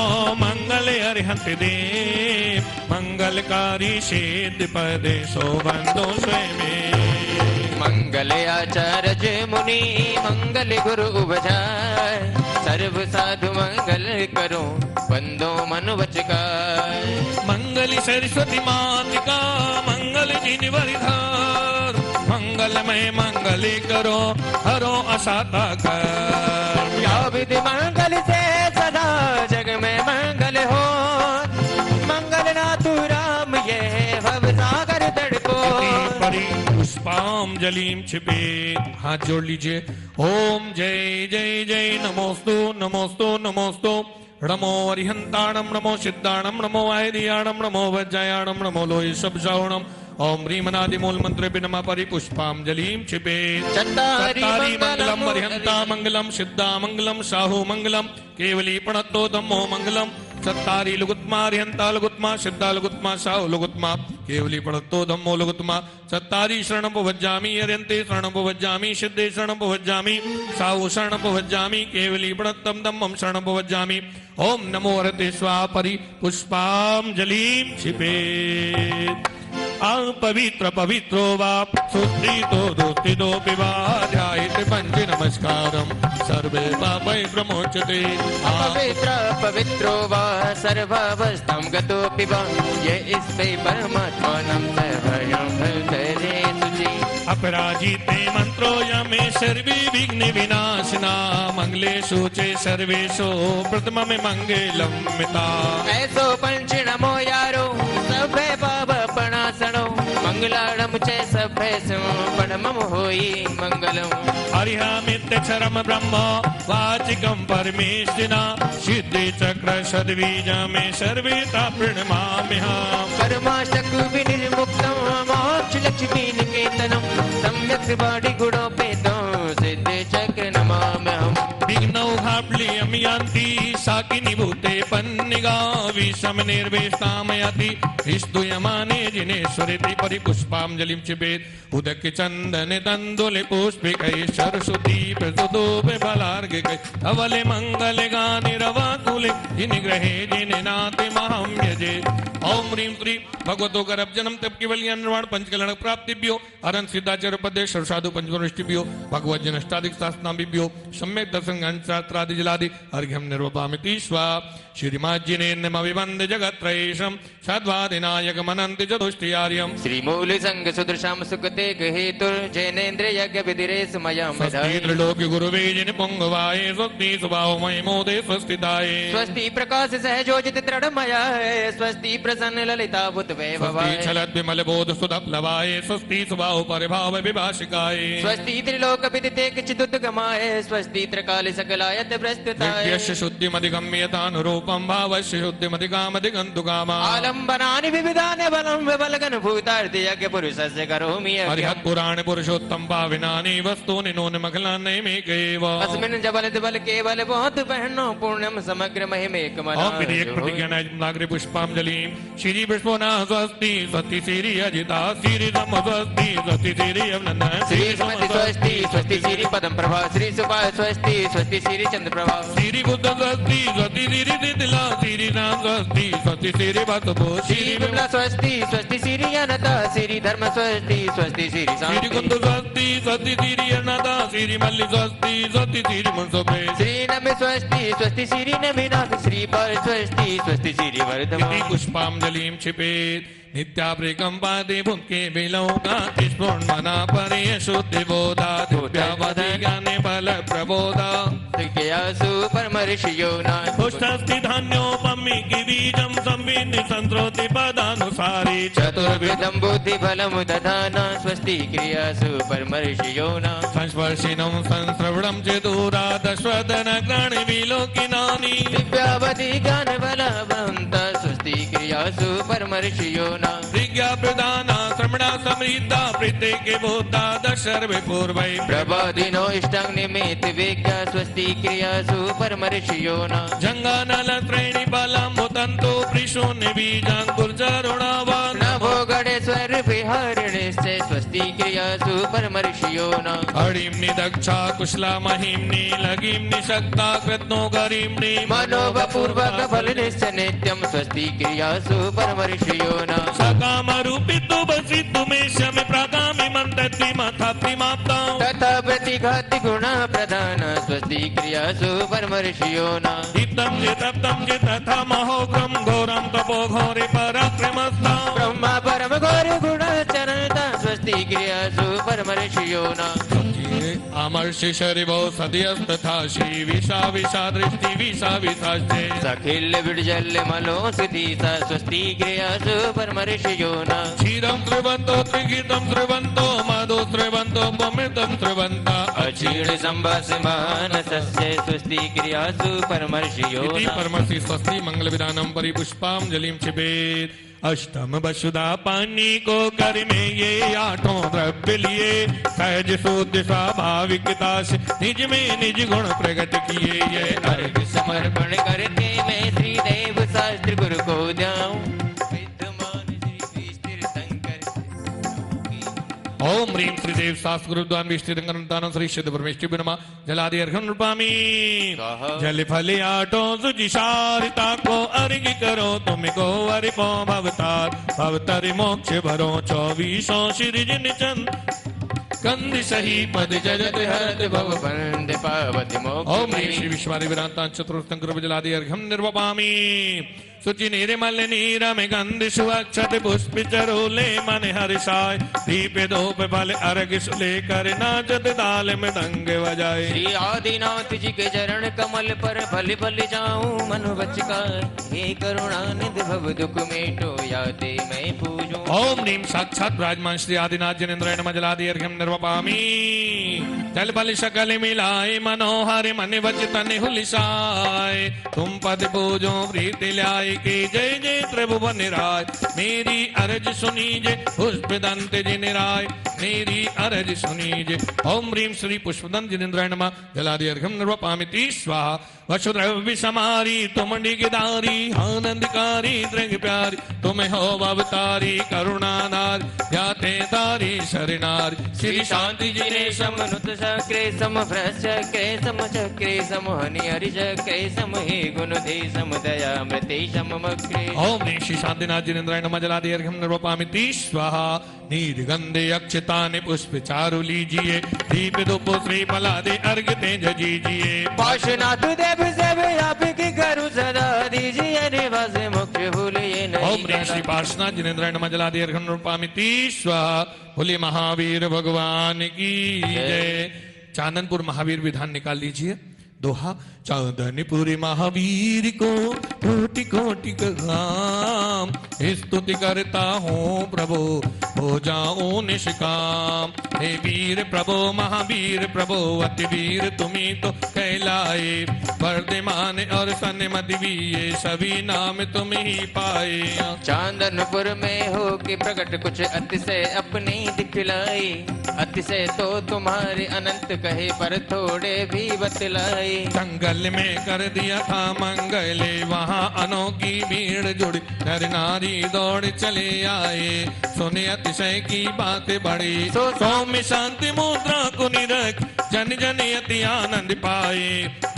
मंगल अरिहंत दे मंगलकारी सिद्ध पदे सो बंदो स्वयं मंगल आचार्य मुनि मंगल गुरु उपजाय सर्व साधु मंगल करो बंदो मनु वचकार मंगल सरस्वती मातिका मंगल जिन वरिधार मंगलमय मंगल करो हरो असाता कर या विधि मंगल से सदा जग में मंगल हो मंगल नाथु राम ये भव सागर तड़को पुष्पाम जलीम छिपे हाथ जोड़ लीजिए ओम जय जय जय नमोस्तु नमोस्तु नमोस्तु नमो अरिहंताणम नमो सिद्धाणम नमो आयरियाणम नमो वज्रयाणम नमो लोहि शब्दाणम ओम ह्रीमनादि मूल मंत्र बिनमा परिपुष्पाम जलीम छिपे चत्तारी मंगलम अरिहंता मंगलम सिद्धा मंगलम साहु मंगलम केवली प्रणतो धम्मो मंगलम चत्तारी लुगुत्मा अरिहंता लुगुत्मा सिद्धा लुगुत्मा साहु लुगुत्मा केवली प्रणतो धम्मो लुगुत्मा चत्तारी शरणं भवज्जामि अरिहंते शरणं भवज्जामि सिद्धे शरणं भवज्जामि साहु शरणं भवज्जामि केवली प्रणतम धम्मं शरणं भवज्जामि ओम नमो हरते स्वाहा परिपुष्पाम जलीम छिपे पवित्र पवित्रो वा सुस्थितो दोस्तितो विवाध्यायित पंच नमस्कारम सर्वे पापै प्रमोचते पवित्र पवित्रो वा सर्वावस्थां गतोऽपि वा ये इस्ते परमात्मानं सर्वं भवते सुचि अपराजिते मंत्रो यमे सर्वे विघ्न विनाशिना मंगलेषु च सर्वेषु प्रथम में मंगलम मिता ऐसो पंच नमो यारो सभे पाप पणासनो मंगलाणम च सभे परमम होई मंगलम हरिहमित्यक्षरम ब्रह्म वाचिकम परमेष्टिना सिद्धि चक्र सद्वीज में सर्वेता प्रणमाम्यहम् कर्माशक विनिर्मुक्तम मोक्ष लक्ष्मी निकेतनम सम्यक बाड़ी गुणोपेतो सिद्धि चक्र नमाम्यहम् विघ्नौ घाप्लियम यान्ति साकिनी भूते पन्निगा विषम निर्वेष्टामयति स्तूयमाने जिनेश्वरेति परिपुष्पाञ्जलिं चिबेत् उदक चंदन तंदुल पुष्पिकै सरस्वती प्रसुदोपे बलार्घिकै धवले मंगल गानि रवाकुले जिनिग्रहे जिननाते महं यजे ओम ह्रीं श्री भगवतो गर्भजनम तप केवल्य निर्वाण पंचकलण प्राप्तिभ्यो अरन सिद्धाचार्य पदे सर्वसाधु पंचवरिष्ठिभ्यो भगवत जनष्टादिक शास्त्राभिभ्यो सम्यक दर्शन शास्त्रादि जलादि अर्घ्यम निर्वपामिति स्वा श्रीमाजी स्वस्तिनेन्नमविवन्दे जगत्त्रयीशं षड्वादिनायक मनन्ति चतुष्टयार्यम् श्रीमूल संग सुदृशम सुखते हेतुर जैनेन्द्र यज्ञ विधिरे सुमयम स्वस्ति त्रिलोक्य गुरुवे जिन पुंगवाये स्वस्ति सुभावमय मोदे स्वस्तिदाये स्वस्ति प्रकाश सहजोजित दृढ़मयाय स्वस्ति प्रसन्न ललिता भूत स्वस्ति वैभवाय छलद विमल बोध सुधप्लवाये स्वस्ति सुभाव परिभाव विभाषिकाये स्वस्ति त्रिलोक विदिते किचिदुत गमाय स्वस्ति त्रिकाल सकलायत प्रस्तुताय नित्यस्य शुद्धिमधिगम्यतानुरूपं भावस्य शुद्धिमधिकामधिगन्तुकामा आलम्बनानि विविधानि बलं विबलगन भूतार्थ यज्ञ पुरुषस्य करोमि यज्ञम्। हरिहत् पुराण पुरुषोत्तम पाविनानि वस्तूनि नून मखलान्नैमेकैव अस्मिन् जबल दिबल केवल बहुत बहनो पुण्यम समग्र महिमेकमना ओम विधेयक प्रतिज्ञान नागरी पुष्पांजलि श्री विष्णुना स्वस्ति स्वस्ति श्री अजिता श्री धम स्वस्ति स्वस्ति श्री अवनंद श्री सुमति स्वस्ति स्वस्ति श्री पदम प्रभा श्री सुभा स्वस्ति स्वस्ति श्री चंद्र प्रभा श्री बुद्ध स्वस्ति स्वस्ति श्री दिला श्री राम स्वस्ति स्वस्ति श्री भक्तभो श्री विमला स्वस्ति स्वस्ति श्री अनता श्री धर्म स्वस्ति स्वस्ति श्री श्री शांति कुंद स्वस्ति स्वस्ति श्री अनाथा श्री मल्ली स्वस्ति स्वस्ति श्री मुंसोपे श्री नमि स्वस्ति स्वस्ति श्री नमिनाथ श्री पर स्वस्ति स्वस्ति श्री वर्धमान पुष्पांजलिं क्षिपेत् नित्याप्रेकं पादे भुक्के विलौका स्फुर्णमना परे शुद्धि बोधा दिव्यावधि ज्ञाने बल प्रबोधा सुखयासु परमर्षियो नाथ पुष्टस्ति धान्योपमी बीजं संविन्नि संस्रोति पदानुसारी चतुर्विधं बुद्धि फलम दधाना स्वस्ति क्रियासु परमर्षियो नाथ संस्पर्शिनं संश्रवणं चेदूरा दशवदन ग्राणि विलोकिनानि दिव्यावधि ज्ञान बलवंत स्वस्ति क्रियासु परमर्षियो नाथ विज्ञा प्रदाना श्रमणा समृद्धा प्रीते के बोधा दशर्वे पूर्वै प्रभादिनो इष्टं निमित्त विज्ञा स्वस्ति क्रियासु परमर्षियो नाथ जंगानल श्रेणी बलम मुतंतो प्रिशून्य बीजांकुरचरुणावान नभो गणेश्वर विहारिणिश्च स्वस्ति क्रियासु परमर्षियो नाथ हरिम्नि दक्षा कुशला महिम्नि लगिम्नि शक्ता कृत्नो गरिम्नि मनोपूर्वक फल नित्यं स्वस्ति क्रियासु परमर्षियो नाथ सकामरूपितो वसितु मे शमे प्रागामि मन्तति माथा प्रिमाप्ता तथा प्रतिघाति गुण प्रधान स्वस्ति क्रियासु परमर्षियो नाथ हितं च तप्तं च तथा महोग्रं घोरं तपो घोरे पराक्रमस्ता ब्रह्मा परम घोर गुण चरणता स्वस्ति क्रियासु परमर्षियो नाथ अमर्षि शरिवो सदयस्तथा श्री विषा विषा दृष्टि विषा विषास्ते सखिल विडजल मलो सुधीसा स्वस्ति क्रियासु परमर्षियो नाथ क्षीरं त्रिवन्तो त्रिगीतं त्रिवन्तो मधु त्रिवन्तो पमितं त्रिवन्ता अक्षीण संभासमान सस्य स्वस्ति क्रियासु परमर्षियो इति नाथ परमर्षि स्वस्ति मंगल विधानम परिपुष्पांजलिं क्षिपेत् अष्टम वसुधा पानी को कर में ये आठों द्रव्य लिए सहज शुद्ध स्वाभाविकता से निज में निज गुण प्रकट किए ये अर्घ समर्पण करके मैं श्री देव शास्त्र गुरु को जाऊं विद्यमान श्री तीर्थंकर ओम ह्रीं श्रीदेव शास्त्र गुरुद्वान विष्टिरंगनतानं श्री सिद्ध परमेश्वरी बिनमा जलादि अर्घ्य नृपामि जल फल आठों सुजिशारिता को अर्घ करो तुमको अरिपो भवतार भवतर मोक्ष भरो 24 श्रीज निचंद कंद सही पद जगत हरत भव बंद पावति मोक्ष ओम ह्रीं श्री विश्वादि विरांतां चतुर्थं गुरु जलादि अर्घ्यं निर्वपामि सुचि निर्मल नीर में गंध सुअक्षत पुष्प चरोले मन हर्षाय दीप धूप फल अर्घ सुले कर नाचत ताल में दंग बजाए श्री आदिनाथ जी के चरण कमल पर भल भल जाऊं मनु बचकार हे करुणा निधि भव दुख मेटो याते मैं पूजूं ओम नीम साक्षात विराजमान श्री आदिनाथ जनेन्द्राय नमः जलादि अर्घ्यं निर्वपामि जल फल सकल मिलाए मनोहर मन वचन हुलिसाए तुम पद पूजो प्रीति ल्याए की जय जय त्रिभुवन राय मेरी अर्ज सुनीजे पुष्प दंत जिनराय मेरी अर्ज सुनीजे ओम ह्रीं श्री पुष्पदंत जिनेन्द्राय नमः जलादि अर्घ्यं निर्वपामि स्वाहा वसुद्रव्य समारी तुम निगदारी आनंदकारी दृग प्यारी तुम हो अवतारी करुणानार ध्याते तारी शरणार श्री शांति जिने समनुत सक्रे सम भ्रश्चक्रे सम चक्रे सम हनि हरि चक्रे सम हे गुण दे सम दया मृते सम मक्रे ओम ह्रीं श्री शांतिनाथ जिनेन्द्राय नमः जलादि अर्घ्यं निर्वपामि स्वाहा निर्गंधे अक्षतानि पुष्प चारु लीजिए दीप धूप श्री फलादि अर्घ तेज जीजिए पाशनाथ देव सेव आप की करूं सदा दीजिए निभा ओम ह्रीं श्री पार्श्वनाथ जिनेन्द्राय नमः जलादि अर्घ्यं रूपामिति स्वाहा। बोले महावीर भगवान की जय। चांदनपुर महावीर विधान निकाल लीजिए। दोहा। चांदनपुर महावीर को कोटि कोटि प्रणाम, स्तुति करता हूँ प्रभु हो जाऊं निष्काम। हे वीर प्रभु महावीर प्रभु अति वीर तुम्ही तो कहलाए, वर्धमान और सन्मति भी ये सभी नाम तुम ही पाए। चांदनपुर में हो के प्रकट कुछ अतिशय अपनी दिखलाई, अतिशय तो तुम्हारे अनंत कहे पर थोड़े भी बतलाए। जंगल में कर दिया था मंगले, वहाँ अनोखी भीड़ जुड़ी, नर नारी दौड़ चले आए, सुने अतिशय की बात बड़ी। सौम्य शांति मुद्रा को निरख, जन जन अति आनंद पाए।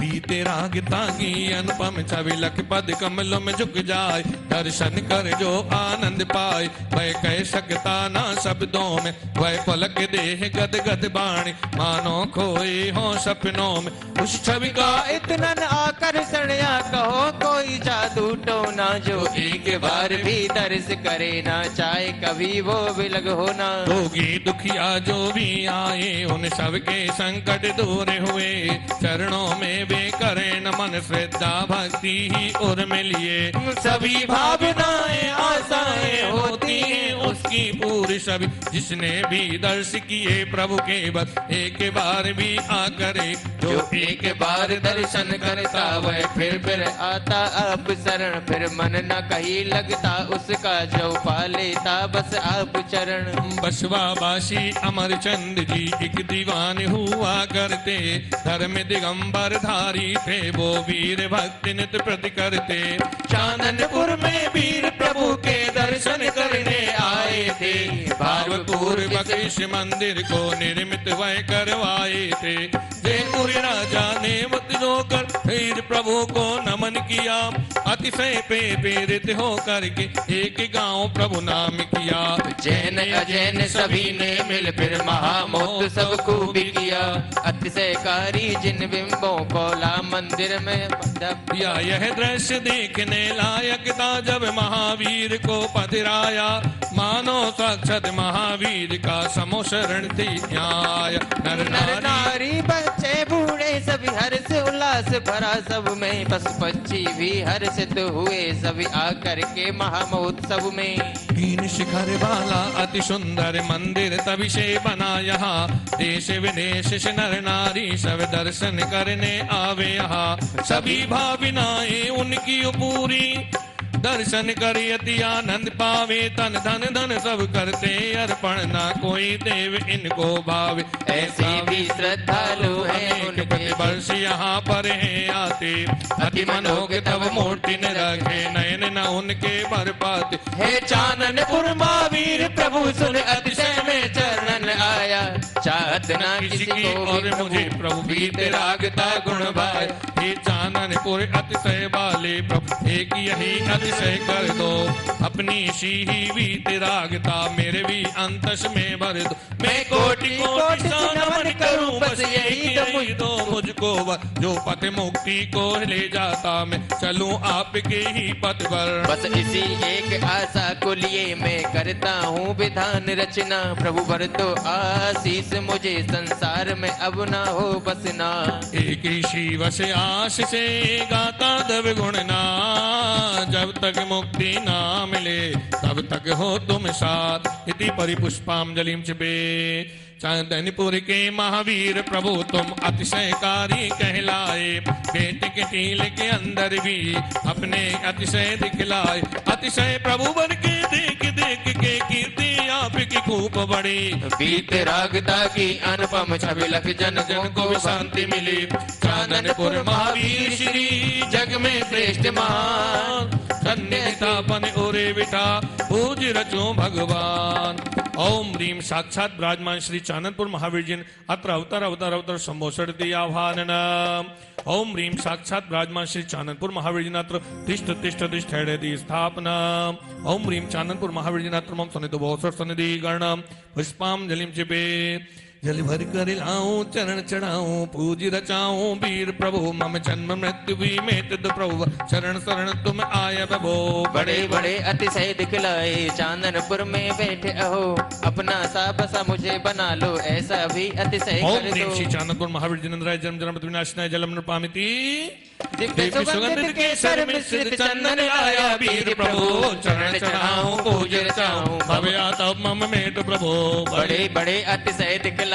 बीते राग तागी अनुपम छवि लख पद कमलों में झुक जाए, दर्शन कर जो आनंद पाए। वह कह सकता ना शब्दों में, वह पलक देह गद गद बाणी, मानो खोए हो सपनों में। उस छवि का इतना आकर्षण या कहो कोई जादू टोना, जो एक बार भी दर्श करे ना चाहे कभी वो विलग होना। रोगी दुखिया जो भी आए उन सब के संकट दूर हुए, चरणों में वे करें नमन श्रद्धा भक्ति ही उर में लिए। सभी भावनाएं आशाएं होती हैं उसकी पूरी सभी, जिसने भी दर्श किए प्रभु के बस एक बार भी आकरे। जो एक बार दर्शन करता वह फिर आता आप शरण, फिर मन न कहीं लगता उसका जो पा लेता बस आप चरण। बसवाबासी अमरचंद जी एक दीवान हुआ करते, धर्म दिगंबर धारी थे वो वीर भक्ति नित प्रति करते। चांदनपुर में वीर प्रभु के दर्शन करने आए थे, भाव पूर्वक इस मंदिर को निर्मित वह करवाए थे। जयपुरी राजा ने मत होकर वीर प्रभु को नमन किया, अतिशय पे प्रेरित हो करके एक गांव प्रभु नाम किया। जैन अजैन सभी ने मिल फिर महामोद सब खूबी किया, अतिशयकारी जिन बिंबों को ला मंदिर में या यह दृश्य देखने लायक था जब महावीर को पधराया, मानो साक्षात महावीर का समोशरण थी न्याय। नर नारी बच्चे बूढ़े सभी हर्ष उल्लास भरा सब में, पशु पक्षी भी हर्षित हुए सभी आकर के महामहोत्सव में। तीन शिखर वाला अति सुंदर मंदिर तभी से बना यहाँ, देश विदेश से नर नारी सब दर्शन करने आवे यहाँ। सभी भावनाएं उनकी पूरी, दर्शन कर अति आनंद पावे। तन धन धन सब करते अर्पण, ना कोई देव इनको भावे। ऐसे भी श्रद्धालु हैं उनके वर्ष यहाँ पर है आते, अति मनोग तब मूर्ति न रखे, नयन न उनके भर पाते। हे चाननपुर महावीर प्रभु सुन अतिशय में चरणन आया, चाहत ना किसी की और मुझे प्रभु बीते रागता गुण भाई। हे चाननपुर अतिशय वाले प्रभु एक यही अतिशय कर दो, अपनी सी ही बीत रागता मेरे भी अंतस में भर दो। मैं कोटि कोटि नमन करूं बस यही दो मुझको, जो पथ मुक्ति को ले जाता मैं चलूं आपके ही पथ पर। बस इसी एक आशा को लिए मैं करता हूँ विधान रचना, प्रभु भर दो आशीष मुझे संसार में अब ना हो बसना। एक ही शिव से आश से गाता दब गुण ना, जब तक मुक्ति ना मिले तब तक हो तुम साथ। इति परिपुष्पांजलिं चिबे। चांदनपुर के महावीर प्रभु तुम अतिशयकारी कहलाए, बेटे के टीले के अंदर भी अपने अतिशय दिखलाए। अतिशय प्रभु बन के देख देख के कीर्ति आपकी खूब बड़ी, बीत रागता की अनुपम छवि लख जन जन को शांति मिली। चांदनपुर महावीर श्री जग में श्रेष्ठ महान, धन्यतापन ओरे बिठा पूज रचो भगवान। ओम ह्रीं साक्षात विराजमान श्री चांदनपुर महावीर जी अत्र अवतार अवतार अवतार संभोषति आह्वान। ओम ह्रीं साक्षात विराजमान श्री चांदनपुर महावीर जी अत्र तिष्ठ तिष्ठ तिष्ठ हृदय स्थापना। ओम ह्रीं चांदनपुर महावीर जी अत्र मम सन्निधो बहुसर सन्निधि गण पुष्पांजलिं चिबे। जल भर कर लाऊं चरण चढ़ाऊं पूज रचाऊं वीर प्रभु मम जन्म मृत्यु भी में तुद प्रभु शरण शरण तुम आय बबो बड़े बड़े अतिशय दिखलाए चांदनपुर में बैठे अहो अपना सा बसा मुझे बना लो ऐसा भी अतिशय ओम कर ह्रीं दो श्री चाणक्य महावीर जिनेन्द्राय जन्म जन्म विनाशनाय जलम नृपामिति दिव्य सुगंधित केसर मिश्रित चंदन लाया वीर प्रभु चरण चढ़ाऊं पूज रचाऊं भवया तब मम मेट प्रभु बड़े बड़े अतिशय दिखलाए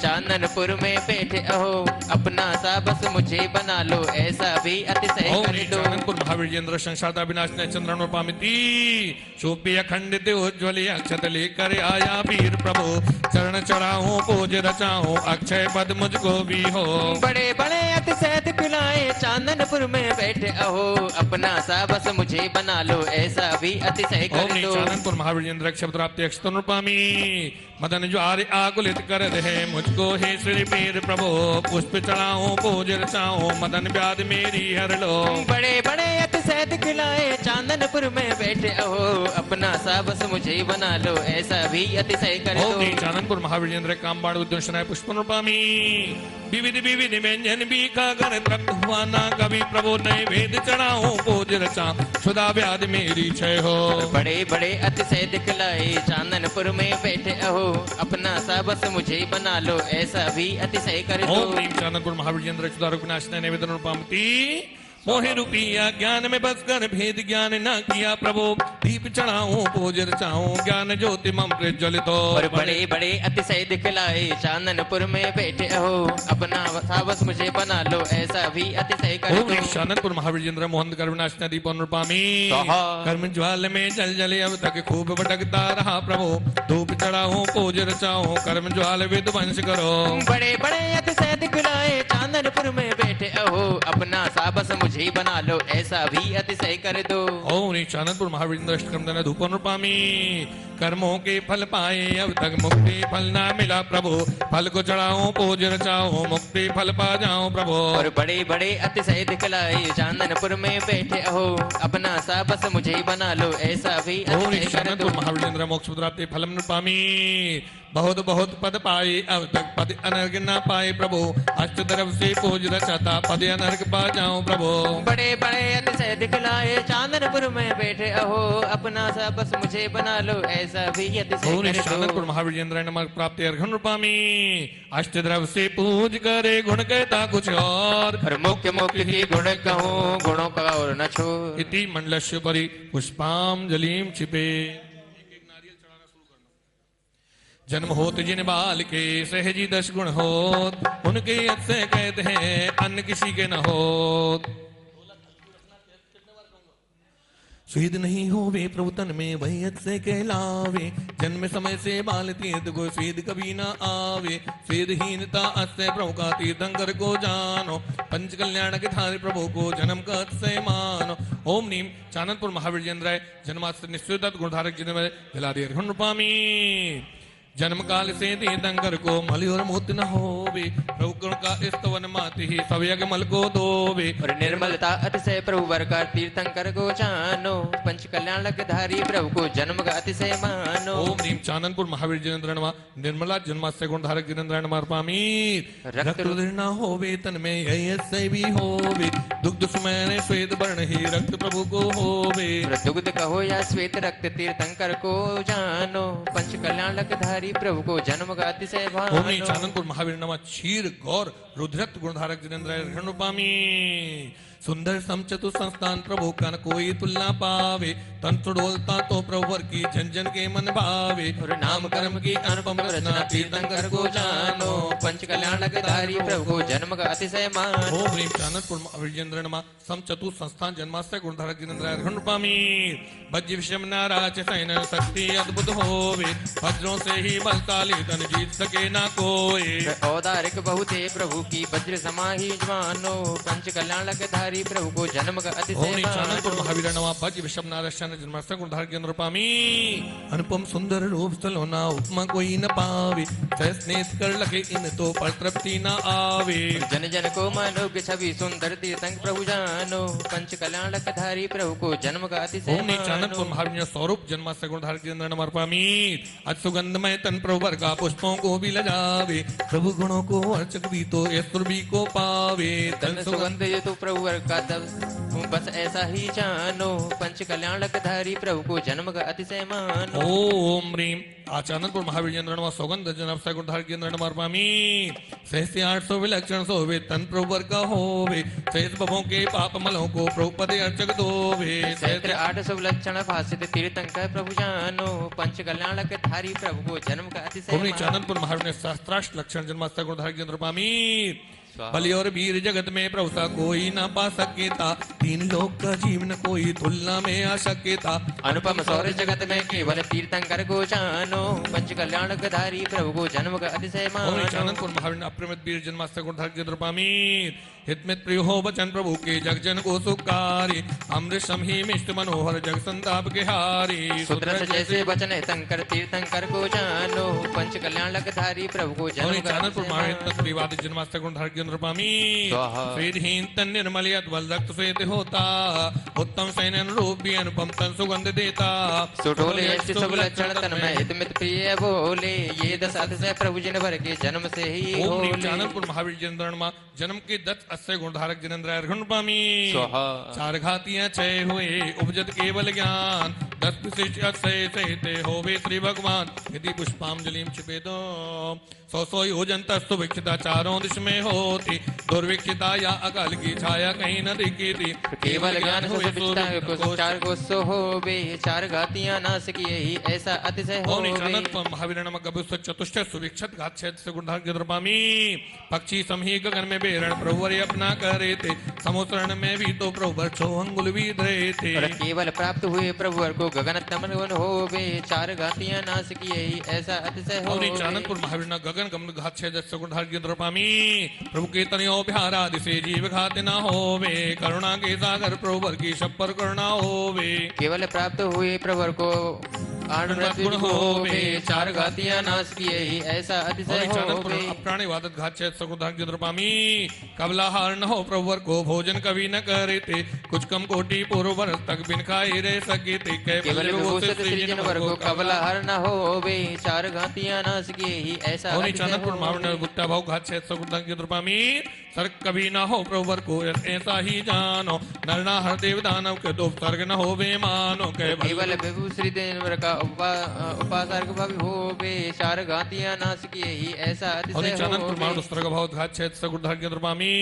चांदनपुर में बैठे अहो अपना सा बस मुझे बना लो ऐसा भी अतिशय ओम कर ह्रीं दो चाणक्य महावीर जिनेन्द्र संसारता विनाशनाय चंद्र नृपामिति शोभ्य अखंडित उज्ज्वल अक्षत लेकर आया वीर प्रभु चरण चढ़ाऊं पूज रचाऊं अक्षय पद मुझको भी हो बड़े बड़े अतिशय दिखलाए चांदनपुर में बैठे अहो अपना सा बस मुझे बना लो ऐसा भी अतिशय ओम कर दो चाणक्य महावीर जिनेन्द्र शब्द प्राप्ति अक्षतनुपामी मदन ज्वार आकुलित कर दे मुझको हे श्री वीर प्रभु पुष्प चढ़ाऊं पूज रचाऊं मदन व्याध मेरी हर लो बड़े बड़े अतिशय दिखलाए चांदनपुर में बैठे अहो अपना सा बस मुझे बना लो ऐसा भी अतिशय कर ओम दो चाणक्य महावीर जिनेन्द्र कामबाण उद्योषणाय पुष्पनुपामी विविध विविध व्यंजन भी खाकर तृप्त हुआ ना कभी प्रभु नैवेद्य चढ़ाऊं पूज रचाऊं सुधा व्याध मेरी क्षय हो बड़े बड़े अतिशय दिखलाए चांदनपुर में बैठे अहो अपना सा बस मुझे बना लो ऐसा भी अतिशय कर दो ओम ह्रीं चाणक्य महावीर जिनेन्द्र सुधारक विनाशनाय निवेदन अनुपामति मोहि रूपिया ज्ञान में बस कर भेद ज्ञान न किया प्रभु दीप चढ़ाऊं पूज रचाऊं ज्ञान ज्योति मम प्रज्वलित और बड़े बड़े अतिशय दिखलाए चांदनपुर में बैठे अहो अपना सा बस मुझे बना लो ऐसा भी अतिशय कर ओम दो ह्रीं चाणक्य महावीर जिनेन्द्र मोहन कर विनाशनाय दीप अनुपामी स्वाहा। कर्म ज्वाल में जल जले अब तक खूब भटकता रहा प्रभु धूप चढ़ाऊं पूज रचाऊं कर्म ज्वाल विध्वंस करो बड़े बड़े अतिशय दिखलाए चांदनपुर में बैठे अहो अपना सा बस मुझे बना लो ऐसा भी अतिशय कर दो ओम ह्रीं चाणक्य महावीर जिनेन्द्र अष्टकम धन धूप अनुपामी कर्मों के फल पाए अब तक मुक्ति फल ना मिला प्रभु फल को चढ़ाऊं पूज रचाऊं मुक्ति फल पा जाऊं प्रभु और बड़े बड़े अतिशय दिखलाए चांदनपुर में बैठे अहो अपना सा बस मुझे बना लो ऐसा भी ओम ह्रीं अतिशय कर चाणक्य दो महावीर जिनेन्द्र मोक्ष प्राप्ति फलम न पामी बहुत बहुत पद पाए अब तक पद अनर्घ न पाए प्रभु अष्ट तरफ से पूज रचाता पद अनर्घ पा जाऊं प्रभु बड़े बड़े अतिशय दिखलाए चांदनपुर में बैठे अहो अपना सा बस मुझे बना लो ऐसा भी अतिशय ओम ह्रीं कर चाणक्य दो महावीर जिनेन्द्र नमः प्राप्ति अर्घन रूपामी अष्ट द्रव से पूज करे गुण कहता कुछ और और मुख्य मुख्य की गुण कहूँ गुणों का और न छो इति मंडलस्य परि पुष्पांजलिम छिपे जन्म होत जिन बाल के सहजी 10 गुण होत उनके अक्षय कहते हैं अन्य किसी के न होत स्वेद नहीं होवे प्रभु तन में वही से कहलावे जन्म समय से बाल तीर्थ को स्वेद कभी न आवे स्वेदहीनता अस्य प्रभु का तीर्थंकर को जानो पंच कल्याण के धारे प्रभु को जन्म का अक्षय मानो ओम नीम चाणक्य महावीर जिनेन्द्राय जन्मास्त्र निश्चित गुणधारक जिन्हें दिलादी अर्घन रूपामी जन्म काल से तीर्थंकर को मल और मूत न होवे प्रभु गुण का स्तवन माति ही सवयग मल को दोवे और निर्मलता अतिशय प्रभु वर का तीर्थंकर को जानो पंच कल्याण धारी प्रभु को जन्म का अतिशय मानो ओम नीम चाणक्य महावीर जिनेन्द्र नमः निर्मला जन्मास्य गुणधारक जिनेन्द्र नमः अर्पामी रक्त रुधिर न होवे तन में यही से भी होवे दुग्ध सुमैने श्वेत वर्ण ही रक्त प्रभु को होवे और दुग्ध कहो या श्वेत रक्त तीर्थंकर को जानो पंच कल्याण धारी प्रभु को जन्म का अतिशय ओम नीम भानो चाणक्य महावीर नमः क्षीर गौर रुद्रत्व गुणधारक जिनेन्द्र ऋणुपामी सुंदर समचतु संस्थान प्रभु कन कोई तुलना पावे तंत्र डोलता तो प्रभुवर की जन जन के मन भावे और नाम कर्म की अनुपम रचना तीर्थंकर को जानो पंच कल्याण धारी प्रभु को जन्म का अतिशय मानो ओम ह्रीं चाणक्य महावीर जिनेन्द्र नमः समचतु संस्थान जन्मास्य गुणधारक जिनेन्द्र ऋणुपामी वज्र विषम नाराज सैन शक्ति अद्भुत होवे वज्रों से ही बलशाली तन जीत सके ना कोई औदारिक बहुत है प्रभु की वज्र समाही मानो पंच कल्याण धारी धारी प्रभु को जन्म का ओम अतिशय चाननपुर मानो। महावीर नवा भज विषम नारशन जन्माष्टमी गुणधार केंद्र पामी अनुपम सुंदर रूप सलोना उपमा कोई न पावे सहस नेत कर लगे इन तो पर तृप्ति न आवे जन जन को मानो कि छवि सुंदर तीर्थंक प्रभु जानो पंच कल्याणक धारी प्रभु को जन्म का अतिशय ओम चाननपुर मानो। महावीर स्वरूप जन्माष्टमी गुणधार केंद्र नमर पामी अति सुगंधमय तन प्रभु वर का पुष्पों को भी लजावे प्रभु गुणों को अर्चक भी तो यस्तुर भी को पावे तन सुगंध ये तो प्रभु वर का बस ऐसा ही जानो पंच कल्याणक धारी प्रभु को जन्म का अतिशय मानो। ओम ह्रीम आचाननपुर महावीर चंद्रमा सौगंध जनपसा गुणधार केंद्र नमर पामी सहस्त्र 800 विलक्षण सोवे तन प्रभुवर का होवे सहस बभों के पाप मलों को प्रभु पदे अर्चक दोवे सहस्त्र 800 लक्षण भाषित तीर्थंकर प्रभु जानो पंच कल्याणक धारी प्रभु को जन्म का अतिशय ओम मानो। चाननपुर महावीर सहस्त्राष्ट लक्षण जन्माष्टमी गुणधार केंद्र पामी स्वाहा। बलि और वीर जगत में प्रभु सा कोई न पा सके था तीन लोक का जीवन कोई तुलना में आ सके था अनुपम सौर्य जगत में केवल तीर्थंकर को जानो पंच कल्याणक धारी प्रभु को जन्म का अतिशय ओम मानो। चाननपुर महावीर अप्रमित वीर जन्माष्टमी गुणधार केंद्र पामी हितमित प्रिय हो वचन प्रभु के जग जन को सुकारी अमृत समही मिष्ट मनोहर जग संताप के हारी सुदर्श जैसे वचन तंकर तीर्थंकर को जानो पंच कल्याणक धारी प्रभु को जन्म का चाननपुर अतिशय महावीर मानो। त्रिवाद जन्माष्टमी गुणधार केंद्र पामी स्वाहा। स्वेदहीन तन निर्मल यद्वल रक्त श्वेत होता उत्तम सैन्य रूप भी अनुपम तन सुगंध देता सुटोले यश शुभ लक्षण तन में हितमित प्रिय बोले ये दस अतिशय प्रभु जिन भर के जन्म से ही ओम ह्रीं होले। चाननपुर महावीर जन्म जन्म के 10 अस्य गुणधारक जिनेन्द्र अर्घुन पामी स्वाहा। चार घातियां छय हुए उपजत केवल ज्ञान 10 विशिष्ट अक्षय सहिते होवे श्री भगवान यदि पुष्पांजलि छिपे दो 100 योजन तस्तु विक्षिता चारों दिश में होती दुर्विक्षिता या अकाल की छाया कहीं न दिखी थी केवल ज्ञान से विचता को चार को सो होवे चार घातियां नाश किए ही ऐसा अतिशय ओम ह्रीं होवे। चाननपुर महावीर नमः गभुस्त चतुष्ट सुविक्षत घात छेद से गुणधार केंद्र पामी पक्षी समही गगन में बेरण प्रभुवर अपना करे थे समुद्रण में भी तो प्रभुवर छो अंगुल भी धरे थे और केवल प्राप्त हुए प्रभुवर को गगन तमन होवे चार घातियां नाश किए ही ऐसा अतिशय ओम ह्रीं होवे। चाननपुर महावीर न गगन गमन घात छेद से गुणधार केंद्र पामी प्रभु के तनियो बिहारा दिसे जीव घात न होवे करुणा के सागर प्रभुवर की शपर करुणा होवे केवल प्राप्त हुए प्रभुवर को आनंद गुण होवे चार घातियां नाश किए ही ऐसा अतिशय चाननपुर होवे। अप्राणी वादत घात छेद सगुधार केंद्र पामी कबलाहार न हो प्रभुवर को भोजन कभी न करे थे कुछ कम कोटि पूर्व वर्ष तक बिन खाए रह सके थे केवल विभूषित सृजन वर्ग को कबला हर न होवे चार घातियां नाश किए ही ऐसा होनी अतिशय चाननपुर होवे। मावण गुट्टा भाव घात छेद सगुधार केंद्र पामी सर्ग कभी न हो प्रभुवर को ऐसा ही जानो नरना हर देव दानव के तो सर्ग न होवे मानो केवल विभु श्री देवर का उपासर्ग भव होवे चार घातियां नाश किए ही ऐसा होनी अतिशय चाननपुर होवे। मावण सर्ग भाव घात छेद सगुधार केंद्र पामी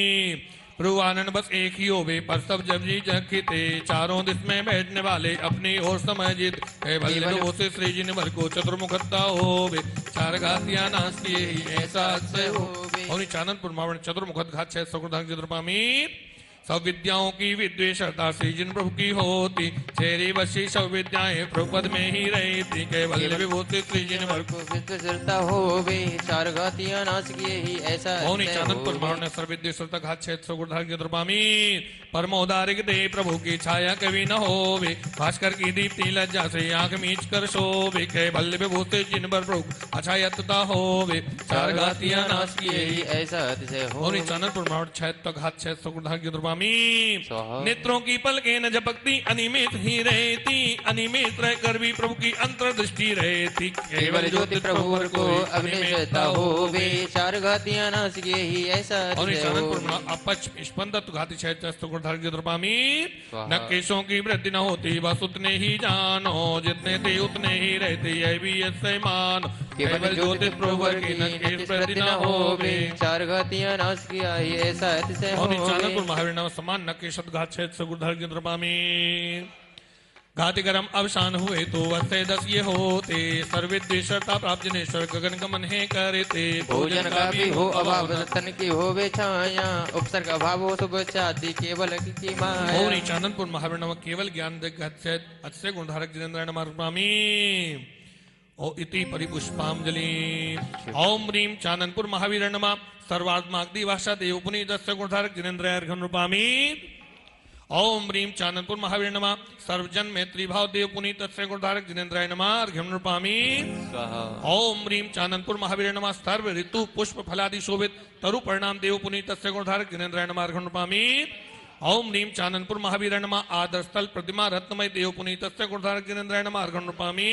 प्रभु आनंद बस एक ही होवे पर सब जब जी जखिते चारों दिश में बैठने वाले अपनी ओर समझित कैवल्य से श्री जी ने को चतुर्मुखता होवे चार घातियां नाश किए ही ऐसा अतिशय होवे होनी चाननपुर मावण चतुर्मुखत घात छेद सगुधार केंद्र पामी सब विद्याओं की विद्वेषता श्री जिन प्रभु की होती चेरी बसी सब विद्याएं प्रभु पद में ही रहती केवल विभूति श्री जिन को विश्वसरता होवे चार घातियां नाश किए ही ऐसा मौनी अतिशय चाननपुर होवे। मावण सर्विद्वेश्वर घात छेद सगुधार केंद्र पामी परमोदारिक दे प्रभु की छाया कभी न होवे भास्कर की दीप्ति लज्जा से आंख मीच कर शोभे कैवल्य विभूति जिन पर प्रभु अछायतता होवे चार घातियां नाश किए ही ऐसा अतिशय मौनी होवे। चाननपुर मावण छेद घात छेद सगुधार केंद्र पामी स्वाहा। नेत्रों की पलकें न झपकती अनिमित ही रहती अनिमित रहकर भी प्रभु की अंतर्दृष्टि रहती केवल ज्योति प्रभु को अभिनिवेशता होवे चार घातियां नाश किए ही ऐसा और अतिशय चाननपुर होवे। में अपच स्पंदत घाति गुणधार केंद्र पामी स्वाहा। न केशों की वृद्धि न होती बस उतने ही जानो जितने थे उतने ही रहते यह भी ऐसे मानो केवल ज्योति प्रभु की न केश वृद्धि न होवे चार घातियां नाश किया ही ऐसा अतिशय और होवे। चाननपुर महावीर नाम समान न केशत घात छेद गुणधार केंद्र पामी घाति गरम अवसान हुए तो वस्ते 10 ये होते सर्विद्वेषता प्राप्त जनेश्वर गगन गमन है करते भोजन का भी हो अभाव तन की होवे छाया उपसर्ग अभाव हो शुभ छाती केवल की माया। और चाननपुर महावीर नाम केवल ज्ञान अच्छे गुणधारक जिनेन्द्र मार्गामी ओ इति परिपुष्पांजलि ओम ह्रीं चाननपुर महावीर नमः सर्वात्माग्दि भाषा देव पुनीत गुणधारक जिनेन्द्र अर्घन रूपामी ओम ह्रीं चाननपुर महावीर नमः सर्वजन मैत्री भाव देव पुनीत तस्य गुणधारक जिनेन्द्राय नमः अर्घ्यम नृपामि स्वाहा ओम ह्रीं चाननपुर महावीर नमः सर्व ऋतु पुष्प फलादि शोभित तरु परिणाम देव पुनीत तस्य गुणधारक जिनेन्द्राय नमः अर्घ्यम नृपामि ओम ह्रीं चाननपुर महावीर नमः आदर्श स्थल प्रतिमा रत्नमय देव पुनीत तस्य गुणधारक जिनेन्द्राय नमः अर्घ्यम नृपामि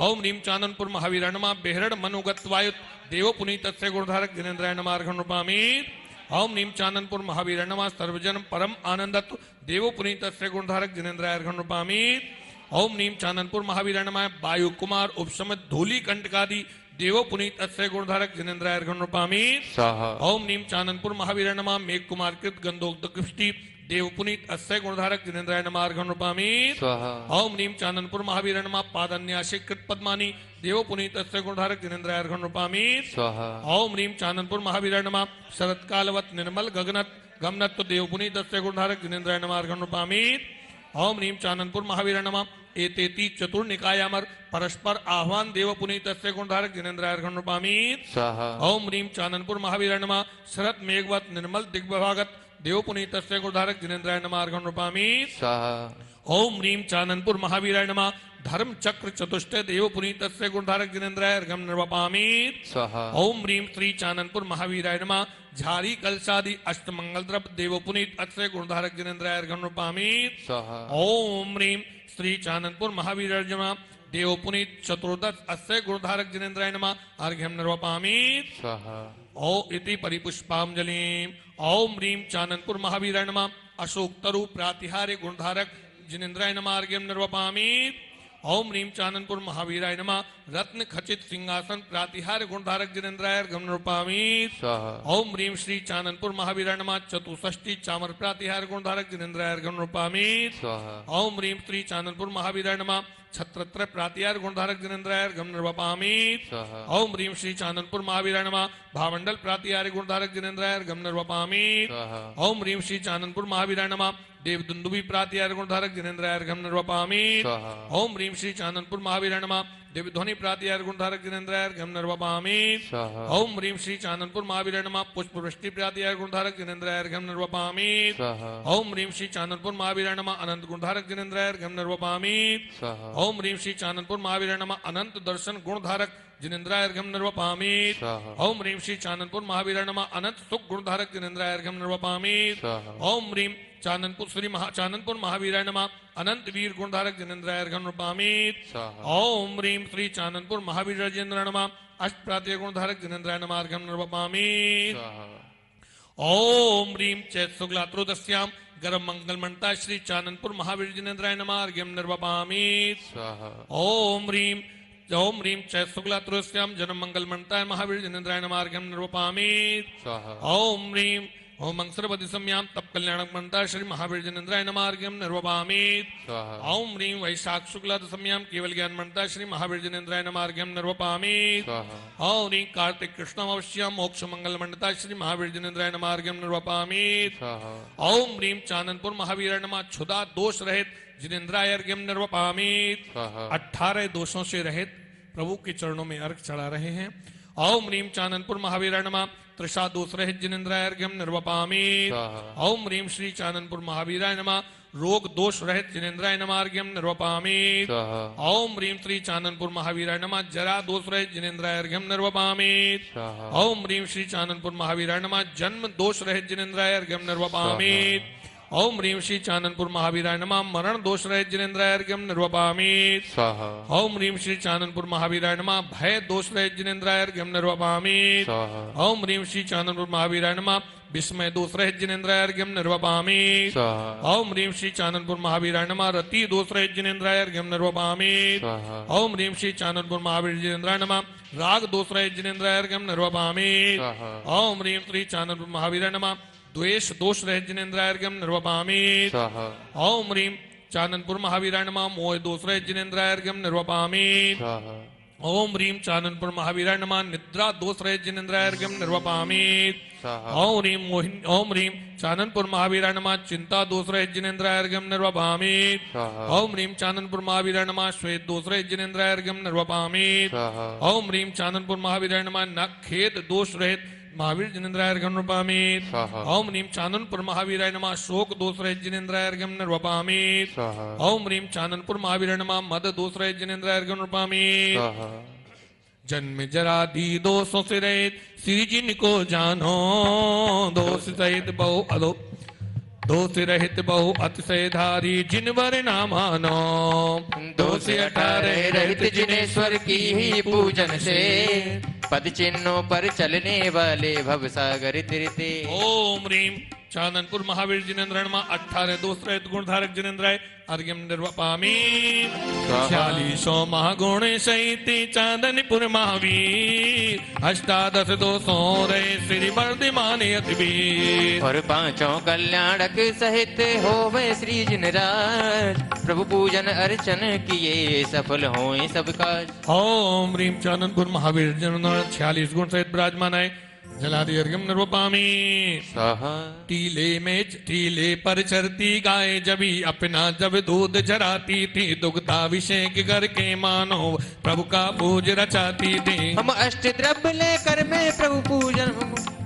ओम ह्रीं चाननपुर महावीर नमः बेहरड़ मनुगत्वायुत देव पुनीत तस्य गुणधारक जिनेन्द्राय नमः अर्घ्यम नृपामि ओम ह्रीं चाननपुर महावीर नमः सर्वजन परम आनंदत्व देव पुनीत तस्य गुणधारक जिनेन्द्राय अर्घ्यम नृपामि ओम ह्रीं चाननपुर महावीर नमः वायु कुमार उपशमित धूलि कंटकादि देव पुनीत तस्य गुणधारक जिनेन्द्राय अर्घ्यम नृपामि स्वाहा ओम ह्रीं चाननपुर महावीर नमः मेघ कुमार कृत गंधोक्त कृष्टि देव पुनीत अस्य गुणधारक जिनेन्द्राय नमः अर्घ्यम नृपामि स्वाहा ओम ह्रीं चाननपुर महावीर नमः पादन्यासी कृत पद्मानी देव पुनीत अस्य गुणधारक जिनेन्द्राय अर्घ्यम नृपामि स्वाहा ओम ह्रीं चाननपुर महावीर नमः शरत्कालवत निर्मल गगनत गमनत्व देव पुनीत अस्य गुणधारक जिनेन्द्राय नमः अर्घ्यम नृपामि ओम ह्रीं चाननपुर महावीर नमः एतेति चतुर्निकायामर परस्पर आह्वान देव पुनीत अस्य गुणधारक जिनेन्द्राय अर्घ्यम नृपामि स्वाहा ओम ह्रीं चाननपुर महावीर नमः शरत मेघवत निर्मल दिग्विभागत देव पुनीत तस्य गुणधारक जिनेन्द्राय नमः अर्घ्यम नृपामि स्वाहा ओम ह्रीं चाननपुर महावीराय नमः धर्म चक्र चतुष्टय देव पुनीत तस्य गुणधारक जिनेन्द्राय अर्घ्यम नृपामि स्वाहा ओम ह्रीं श्री चाननपुर महावीराय नमः झारी कलशादि अष्टमंगल द्रव्य देव पुनीत अस्य गुणधारक जिनेन्द्राय अर्घ्यम नृपामि स्वाहा ओम ह्रीं श्री चाननपुर महावीराय नमः देव पुनीत चतुर्दश अस्य गुणधारक जिनेन्द्राय नमः अर्घ्यम नृपामि स्वाहा ओ इति परिपुष्पांजलिं ओम ह्रीं चाननपुर महावीराय नमः अशोक तरु प्रातिहार्य गुणधारक जिनेन्द्राय नमः अर्घ्यम नृपामि ओम ह्रीं चाननपुर महावीराय नमः रत्न खचित सिंहासन प्रातिहार्य गुणधारक जिनेन्द्राय अर्घ्यम नृपामि स्वाहा ओम ह्रीं श्री चाननपुर महावीराय नमः चतुष्षष्टि चामर प्रातिहार्य गुणधारक जिनेन्द्राय अर्घ्यम नृपामि स्वाहा ओम ह्रीं श्री चाननपुर महावीराय नमः छत्रत्र प्रातिहार्य गुणधारक जिनेन्द्राय अर्घ्यम नृपामि स्वाहा ओम ह्रीं श्री चाननपुर महावीराय नमः भामंडल प्रातिहार्य गुणधारक जिनेन्द्राय अर्घ्यम नृपामि स्वाहा ओम ह्रीं श्री चाननपुर महावीराय नमः देव दुंदुभि प्रातिहार्य गुणधारक जिनेन्द्राय अर्घ्यम नृपामि स्वाहा ओम ह्रीं श्री चाननपुर महावीराय नमः देव ध्वनि प्रातिहार्य गुणधारक जिनेन्द्राय अर्घ्यम नृपामि स्वाहा ओम ह्रीं श्री चाननपुर महावीराय नमः पुष्प वृष्टि प्रातिहार्य गुणधारक जिनेन्द्राय अर्घ्यम नृपामि स्वाहा ओम ह्रीं श्री चाननपुर महावीराय नमः अनंत गुणधारक जिनेन्द्राय अर्घ्यम नृपामि स्वाहा ओम ह्रीं श्री चाननपुर महावीराय नमः अनंत दर्शन गुणधारक जिनेन्द्राय अर्घ्यम नृपामि स्वाहा ओम ह्रीं श्री चाननपुर महावीराय नमः अनंत सुख गुणधारक जिनेन्द्राय अर्घ्यम नृपामि स्वाहा ओम ह्रीं चाननपुर महावीराय नमः अनंत वीर गुणधारक जिनेन्द्राय अर्घ्यम नृपामि स्वाहा ओम ह्रीं श्री चाननपुर महावीर राजेन्द्र नमः अष्ट प्रातिहार्य गुणधारक जिनेन्द्राय नमः अर्घ्यम नृपामि स्वाहा ओम ह्रीं चैत शुक्ला त्रयोदश्याम गरम मंगल मंता श्री चाननपुर महावीर जिनेन्द्राय नमः अर्घ्यम नृपामि स्वाहा ओम ह्रीं चैत शुक्ला त्रयोदश्याम जन्म मंगल मंता महावीर जिनेन्द्राय नमः अर्घ्यम नृपामि स्वाहा ओम ह्रीं ओम अंसरपति सम्याम तप कल्याणक मंता श्री महावीर जिनेन्द्राय नमः अर्घ्यम नृपामि स्वाहा ओम ह्रीं वैशाख शुक्ला दशम्याम केवल ज्ञान मंता श्री महावीर जिनेन्द्राय नमः अर्घ्यम नृपामि स्वाहा ओम ह्रीं कार्तिक कृष्ण अवश्यम मोक्ष मंगल मंडता श्री महावीर जिनेन्द्राय नमः अर्घ्यम नृपामि स्वाहा ओम ह्रीं चाननपुर महावीराय नमः क्षुधा दोष रहित जिनेन्द्राय अर्घ्यम नृपामि स्वाहा 18 दोषों से रहित प्रभु के चरणों में अर्घ चढ़ा रहे हैं ओम ह्रीं चाननपुर महावीराय नमः त्रिषा दोष रहित जिनेन्द्राय अर्घ्यम नृपामि स्वाहा ओम ह्रीं श्री चाननपुर महावीराय नमः रोग दोष रहित जिनेन्द्राय नमः अर्घ्यम नृपामि स्वाहा ओम ह्रीं श्री चाननपुर महावीराय नमः जरा दोष रहित जिनेन्द्राय अर्घ्यम नृपामि स्वाहा ओम ह्रीं श्री चाननपुर महावीराय नमः जन्म दोष रहित जिनेन्द्राय अर्घ्यम नृपामि ओम ह्रीं श्री चाननपुर महावीराय नमः मरण दोष रहित जिनेन्द्राय अर्घ्यम नृपामि स्वाहा ओम ह्रीं श्री चाननपुर महावीराय नमः भय दोष रहित जिनेन्द्राय अर्घ्यम नृपामि स्वाहा ओम ह्रीं श्री चाननपुर महावीराय नमः विस्मय दोष रहित जिनेन्द्राय अर्घ्यम नृपामि स्वाहा ओम ह्रीं श्री चाननपुर महावीराय नमः रति दोष रहित जिनेन्द्राय अर्घ्यम नृपामि स्वाहा ओम ह्रीं श्री चाननपुर महावीर जिनेन्द्राय नमः राग दोष रहित जिनेन्द्राय अर्घ्यम नृपामि स्वाहा ओम ह्रीं श्री चाननपुर महावीराय नमः द्वेष दोष रहित जिनेन्द्राय अर्घ्यम नृपामि स्वाहा ओम ह्रीं चाननपुर महावीराय नमः मोह दोष रहित जिनेन्द्राय अर्घ्यम नृपामि स्वाहा ओम ह्रीं चाननपुर महावीराय नमः निद्रा दोष रहित जिनेन्द्राय अर्घ्यम नृपामि स्वाहा ओम ह्रीं चाननपुर महावीराय नमः चिंता दोष रहित जिनेन्द्राय अर्घ्यम नृपामि स्वाहा ओम ह्रीं चाननपुर महावीराय नमः श्वेत दोष रहित जिनेन्द्राय अर्घ्यम नृपामि स्वाहा ओम ह्रीं चाननपुर महावीराय नमः न खेद दोष रहित महावीर जिनेन्द्राय निर्वपामि स्वाहा। ओम ह्रीं चांदनपुर महावीराय नमः शोक दोष रहित जिनेन्द्राय निर्वपामि स्वाहा। ओम ह्रीं चांदनपुर महावीराय नमः मद दोष रहित जिनेन्द्राय निर्वपामि स्वाहा। जन्म जरादि दोषों से रहित श्री जिनको जानो दोष सहित बहु अदो दोष रहित बहु अतिशय धारी जिनवर ना मानो दोष 18 रहित जिनेश्वर की ही पूजन से पद चिन्हों पर चलने वाले भव सागर तिरते। ओम ह्रीं चांदनपुर महावीर जिनेन्द्र नमः 18 दोष रहित गुणधारक जिनेन्द्राय अर्घ्यम निर्वपामि 46 महागुण सहित चांदनपुर महावीर 18 दोषों रहे श्री वर्धमान अतिवीर और पांचों कल्याणक सहित होवे श्री जिनराज प्रभु पूजन अर्चन किए सफल होए सब काज। ओम ह्रीं चांदनपुर महावीर जिनेन्द्र 46 गुण सहित विराजमान है जलादि अर्घ्यम निर्वपामि स्वाहा। टीले पर चरती गाय जबी अपना जब दूध जराती थी दुग्धाभिषेक करके मानो प्रभु का पूज रचाती थी। हम अष्ट द्रव्य लेकर में प्रभु पूजन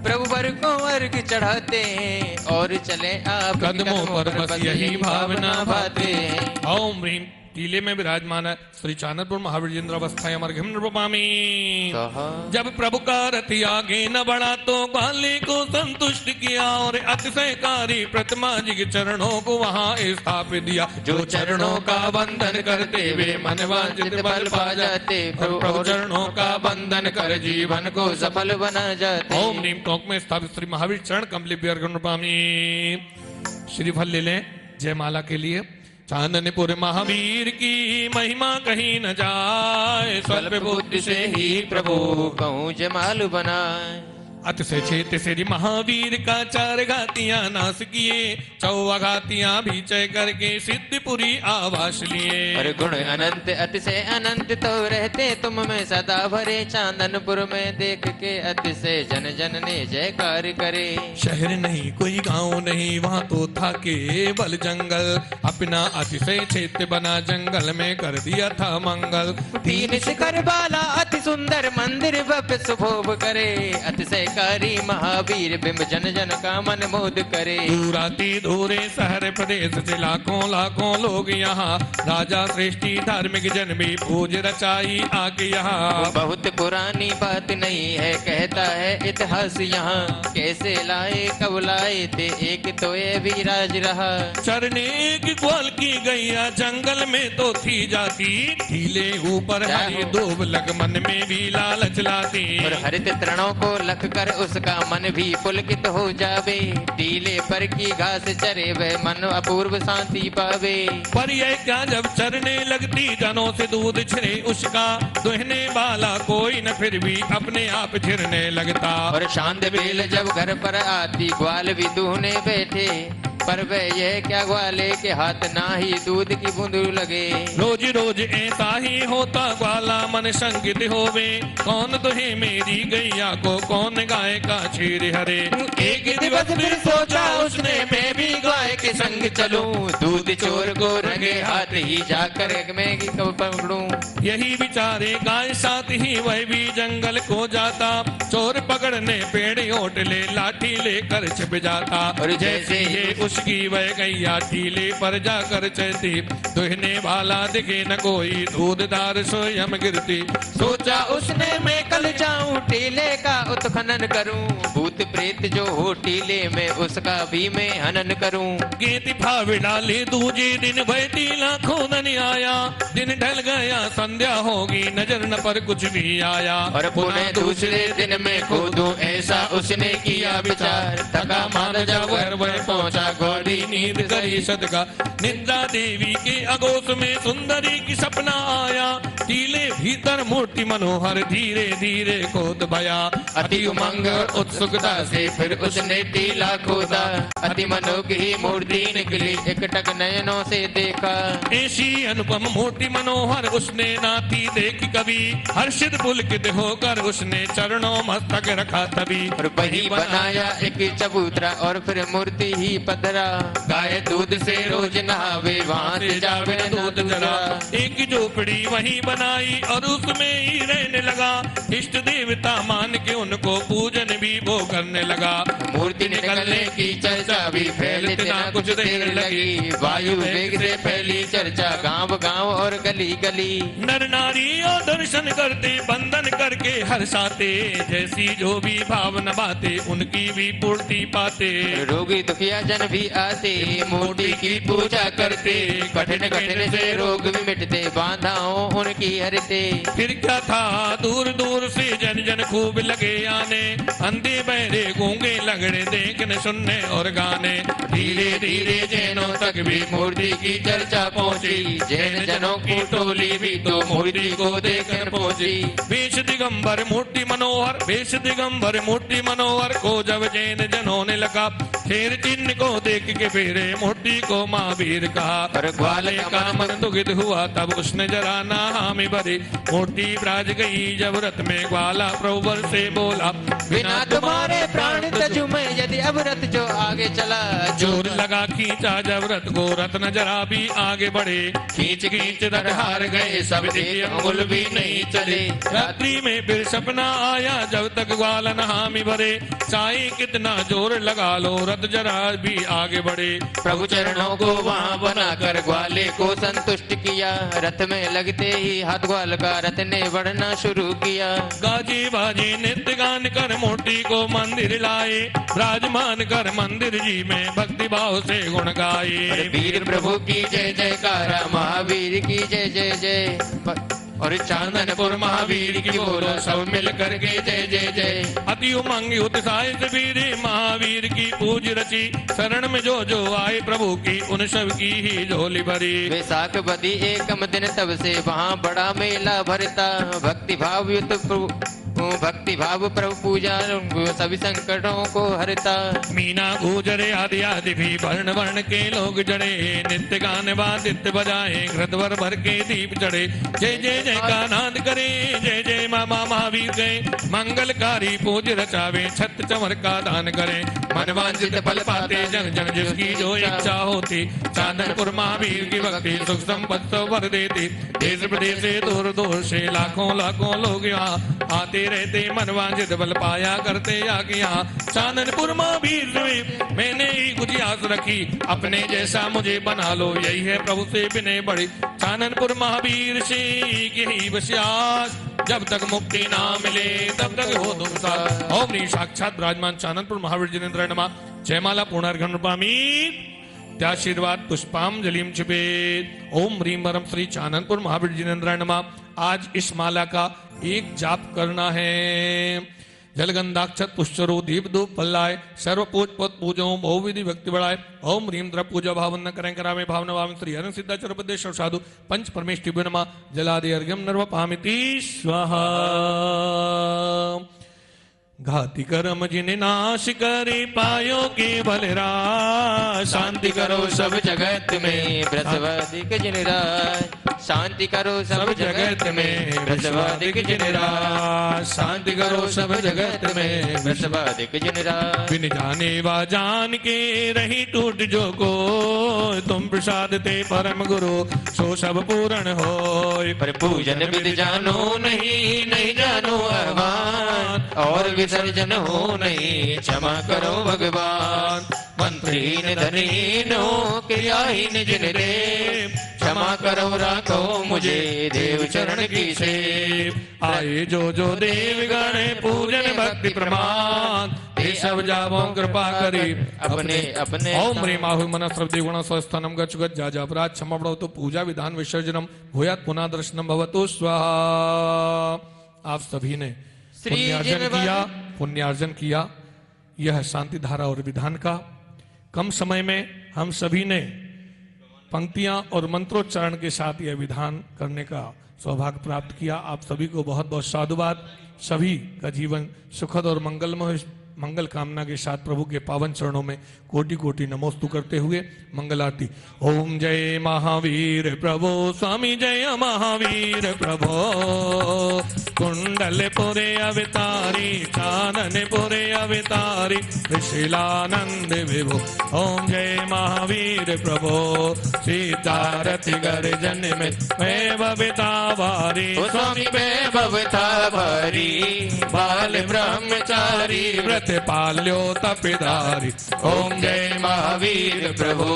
प्रभु वर को अर्घ चढ़ाते हैं और चले आप कदमों पर बस यही भावना भाते हैं। ओम ह्रीं टीले में विराजमान है श्री चांदनपुर महावीर जिनेन्द्र अवस्थाएं अर्घ्यम निर्वपामि जब प्रभु का रथ आगे न बढ़ा तो ग्वाले को संतुष्ट किया और अतिशयकारी प्रतिमा जी के चरणों को वहाँ स्थापित दिया जो चरणों का बंधन करते वे मनवांछित बल पा जाते प्रभु चरणों का बंधन कर जीवन को सफल बना जाते। ओम नीम टोंक में स्थापित श्री महावीर चरण कमली अर्घ्यम निर्वपामि श्रीफल ले लें जयमाला के लिए। चांदनपुर महावीर की महिमा कहीं न जाए स्वल्प बुद्धि से ही प्रभु कहूँ जमाल बनाए। अतिशय छेत श्री महावीर का 4 घातियां नाश किए 14 घातियां भी चय करके सिद्धपुरी आवास लिए। और गुण अनंत अतिशय अनंत तो रहते तुम में सदा भरे चांदनपुर में देख के अतिशय जन जन ने जयकार करे। शहर नहीं कोई गांव नहीं वहाँ तो था केवल जंगल अपना अतिशय क्षेत्र बना जंगल में कर दिया था मंगल। 3 शिखर वाला अति सुंदर मंदिर भव्य सुभोग करे अतिशय कारी महावीर बिंब जन जन का मन मोद करे। दूराती दूरे शहर प्रदेश से लाखों लोग यहाँ राजा श्रेष्ठी धार्मिक जन भी पूज रचाई आके यहाँ। बहुत पुरानी बात नहीं है कहता है इतिहास यहाँ कैसे लाए कब लाए थे एक तो ये भी राज रहा। चरने एक ग्वाल की गैया जंगल में तो थी जाती ढीले ऊपर हरी दूब लग मन में भी लालच लाती। और हरित तृणों को लख कर उसका मन भी पुलकित हो जावे टीले पर की घास चरे वह मन अपूर्व शांति पावे। पर यह क्या जब चरने लगती जनों से दूध छिरे उसका दुहने वाला कोई न फिर भी अपने आप छिरने लगता। और शांत बेल जब घर पर आती ग्वाल भी दूहने बैठे पर वह यह क्या ग्वाले के हाथ ना ही दूध की बूंद लगे। रोज रोज ऐसा ही होता ग्वाला मन शंकित होवे कौन दुहे मेरी गैया को कौन गाय का छीर हरे। एक दिवस फिर सोचा उसने मैं भी गाय के संग चलूं दूध चोर को रंगे हाथ ही जाकर मैं पकड़ूं। यही विचारे गाय साथ ही वह भी जंगल को जाता चोर पकड़ने पेड़ ओट ले लाठी लेकर छिप जाता। और जैसे ही उसकी वह गैया टीले पर जाकर चलती दुहने वाला दिखे न कोई दूधदार स्वयं गिरती। सोचा उसने मैं कल जाऊं टीले का उत्खनन करूं भूत प्रेत जो हो टीले में उसका भी मैं हनन करूं। गेती फावे डाले दूजे दिन वह टीला खोदन आया दिन ढल गया संध्या होगी नजर न पर कुछ भी आया। और पुनः दूसरे दिन में खोदूं ऐसा उसने किया विचार थका मान जब वह पहुंचा घोड़ी नींद करी सदका। निद्रा देवी के अगोश में सुंदरी की सपना आया टीले भीतर मूर्ति मनोहर धीरे धीरे खोद भया। अति उमंग उत्सुकता से फिर उसने टीला खोदा अति मनोज्ञ ही मूर्ति निकली एकटक नयनों से देखा। ऐसी अनुपम मूर्ति मनोहर उसने नाती देख कभी हर्षित पुलकित होकर उसने चरणों मस्तक रखा तभी। और वही बनाया एक चबूतरा और फिर मूर्ति ही पधरा गाय दूध से रोज नहावे वहाँ से जावे दूध जरा। एक झोपड़ी वही बनाई और उसमें ही रहने लगा इष्ट देवता मान के उनको पूजन भी वो करने लगा। मूर्ति निकलने की चर्चा भी फैलते ना कुछ देर लगी। वायु वेग से फैली चर्चा गांव गांव और गली गली। नर नारी और दर्शन करते बंधन करके हर्षाते, जैसी जो भी भावना बाते उनकी भी पूर्ति पाते। रोगी दुखिया जन भी आते मूर्ति की पूजा करते। कठिन कठिन से रोग भी मिटते बाधाओं उनकी हरते। फिर क्या था दूर दूर से जन जन खूब लगे आने, अंधे बहरे गूंगे लगड़े देखने सुनने और गाने। धीरे धीरे जैनों तक भी मूर्ति की चर्चा पहुंची। जैन जनों की टोली भी तो मूर्ति को देखकर पहुंची। वेश दिगंबर मूर्ति मनोहर, वेश दिगंबर मूर्ति मनोहर को जब जैन जनों ने लगा, फिर चिन्ह को देख के फेरे मूर्ति को महावीर कहा। पर ग्वाले का मन दुखित हुआ तब उसने जरा ना हामी भरी। मूर्ति ब्राज गई जब रथ में, ग्वाला प्रभुवर से बोला बिना तुम्हारे प्राण तजु मैं यदि अब रथ जो आगे चला। जोर लगा खींचा जब रथ को, रथ न जरा भी आगे बढ़े। खींच खींच रथ हार गए सब, एक अंगुल भी नहीं चले। रात्रि में फिर सपना आया जब तक ग्वाला न हामी भरे। चाहे कितना जोर लगा लो रथ जरा भी आगे बढ़े। प्रभु चरणों को वहाँ बनाकर ग्वाले को संतुष्ट किया। रथ में लगते ही हाथ ग्वाल का रथ ने बढ़ना शुरू किया। गाजी बाजी नित्य गान कर मूर्ति को मंदिर लाए। विराजमान कर मंदिर जी में भक्ति भाव से गुण गाए। वीर प्रभु की जय जयकारा, महावीर की जय जय जय। और चांदनपुर महावीर की बोलो सब मिल करके जय जय जय। अति उमंग उत्साह से वीर महावीर की पूज रची। शरण में जो जो आए प्रभु की उन सब की ही झोली भरी। वैशाख बदी एकम दिन तब से वहाँ बड़ा मेला भरता। भक्ति भाव युक्त भक्ति भाव प्रभु पूजा सभी संकटों को हरता। मीना गुजर आदि आदि भी वर्ण वर्ण के लोग जड़े। नित्य गान वादित्य बजाए, घृतवर भर के दीप चढ़े। जय जय जय का नाद करे, जय जय मामा महावीर गए। मंगलकारी पूज रचावे, छत चमर का दान करे। मनवांचित फल पाते जन जन जिसकी जो इच्छा होती। चांदनपुर महावीर की भक्ति सुख संपत्ति भर देती। देश प्रदेश से दूर दूर से लाखों लाखों लोग यहाँ आते रहते। मनवांचित बल पाया करते आगे यहाँ। चांदनपुर महावीर में मैंने ही कुछ आस रखी, अपने जैसा मुझे बना लो यही है प्रभु से विनय बड़ी। चांदनपुर महावीर से यही विश्वास, जब तक मुक्ति ना मिले तब तक हो तुम साथ। ओम ह्रीं साक्षात विराजमान चांदनपुर महावीर जिनेन्द्र नमः। जयमाला पूर्णार्घ्यं नमामि त्याशीर्वाद पुष्पांजलिं क्षिपेत्। ओम ह्रीं परम श्री चांदनपुर महावीर जिनेन्द्र नमः। आज इस माला का एक जाप करना है। जलगंधाक्षत पुष्चरो दीप धूप फल्लाय, सर्व पूज पद पूजो बहुविधि भक्ति बढ़ाए। ओम ह्रीं द्रव पूजा भावन करें करामे भावना भाव श्री हरण सिद्धाचर पदेश्वर साधु पंच परमेश नमा जलादि अर्घ्यम नर्व पामिति स्वाहा। घाति कर्म जिन नाश करे पायो केवल राज। शांति करो सब जगत में ब्रजवादिक जिन राज। शांति करो सब जगत में ब्रजवादिक जिन राज। शांति करो सब जगत में ब्रजवादिक जिन राज। बिन जाने वा जान के रही टूट जो को, तुम प्रसाद ते परम गुरु सो सब पूर्ण होय। पर पूजन विधि जानो नहीं, नहीं जानो आह्वान। और विसर्जन हो नहीं, क्षमा करो भगवान। मंत्रहीन धनहीन हो क्रियाहीन जिन देव। क्षमा करो राखो मुझे देव चरण की सेव। आए जो जो देव गण पूजन भक्ति प्रमाण, ये सब जावो कृपा करी अपने अपने। ओम ह्रीं आहु मन श्रद्धि गुण स्वस्थानम गच्छ गच्छ जा जा अपराध क्षमा तो पूजा विधान विसर्जनम भूयात् पुनः दर्शनम भवतु स्वाहा। आप सभी ने पुण्यार्जन किया। यह शांति धारा और विधान का कम समय में हम सभी ने पंक्तियां और मंत्रोच्चारण के साथ यह विधान करने का सौभाग्य प्राप्त किया। आप सभी को बहुत बहुत साधुवाद। सभी का जीवन सुखद और मंगल कामना के साथ प्रभु के पावन चरणों में कोटि कोटि नमोस्तु करते हुए मंगल आरती। ओम जय महावीर प्रभो स्वामी जय महावीर प्रभो कुंडलपुरे अवतारी चाननपुरे अवतारी विशिलानंद विभो। ओम जय महावीर प्रभो सीतारथि गर्जन में वैभवता भारी स्वामी वैभवता भारी बाल ब्रह्मचारी व्रत पाल्यो तपिदारी। ओम जय महावीर प्रभु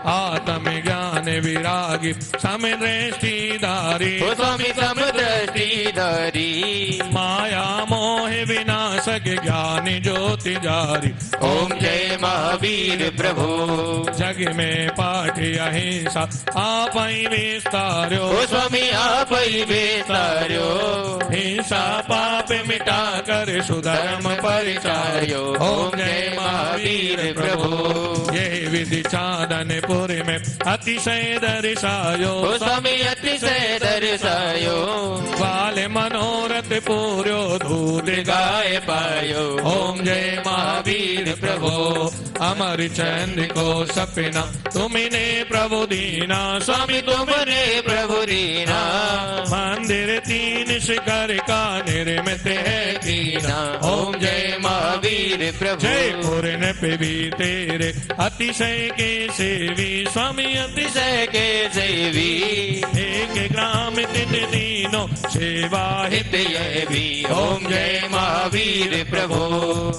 आत्म ज्ञान विरागी समदृष्टिधारी स्वामी समदृष्टिधारी माया मोह विनाशक ज्ञानी ज्योति जारी। ओम जय महावीर प्रभु जग में पाठ अहिंसा आप ही विस्तार्यो स्वामी आप ही विस्तार्यो हिंसा पाप मिटा कर सुधर्म परिचार्यो। ओम जय महावीर प्रभु ये विधि चांदनपुर में अतिशय दर्शायो स्वामी अतिशय दर्शायो वाले मनोरथ पूर्यो दूध गाय पायो। ओम जय महावीर प्रभु अमर चंद को सपना तुमने प्रभु दीना स्वामी तुमने प्रभु दीना मंदिर तीन शिखर का निर्मित है कीना। ओम जय महावीर प्रभु जयपुर न पे भी तेरे अतिशय के सेवी स्वामी अतिशय के सेवी एक ग्राम तिन दीनो सेवा हित ये भी। ओम जय महावीर प्रभु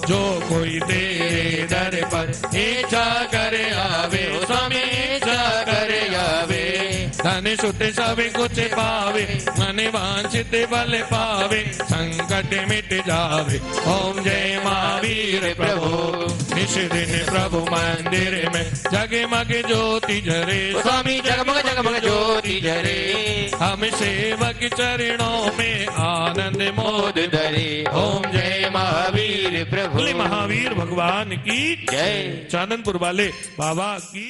जो कोई तेरे दर पर इच्छा करे आवे स्वामी इच्छा करे आवे धन सुत सब कुछ पावे मन वांछित बल पावे संकट मिट जावे। ओम जय महावीर प्रभु निश दिन प्रभु मंदिर में जगमग ज्योति जरे स्वामी जगमग जगमग ज्योति जरे हम सेवक चरणों में आनंद मोद धरे। ओम जय महावीर प्रभु बोले महावीर भगवान की जय। चांदनपुर वाले बाबा की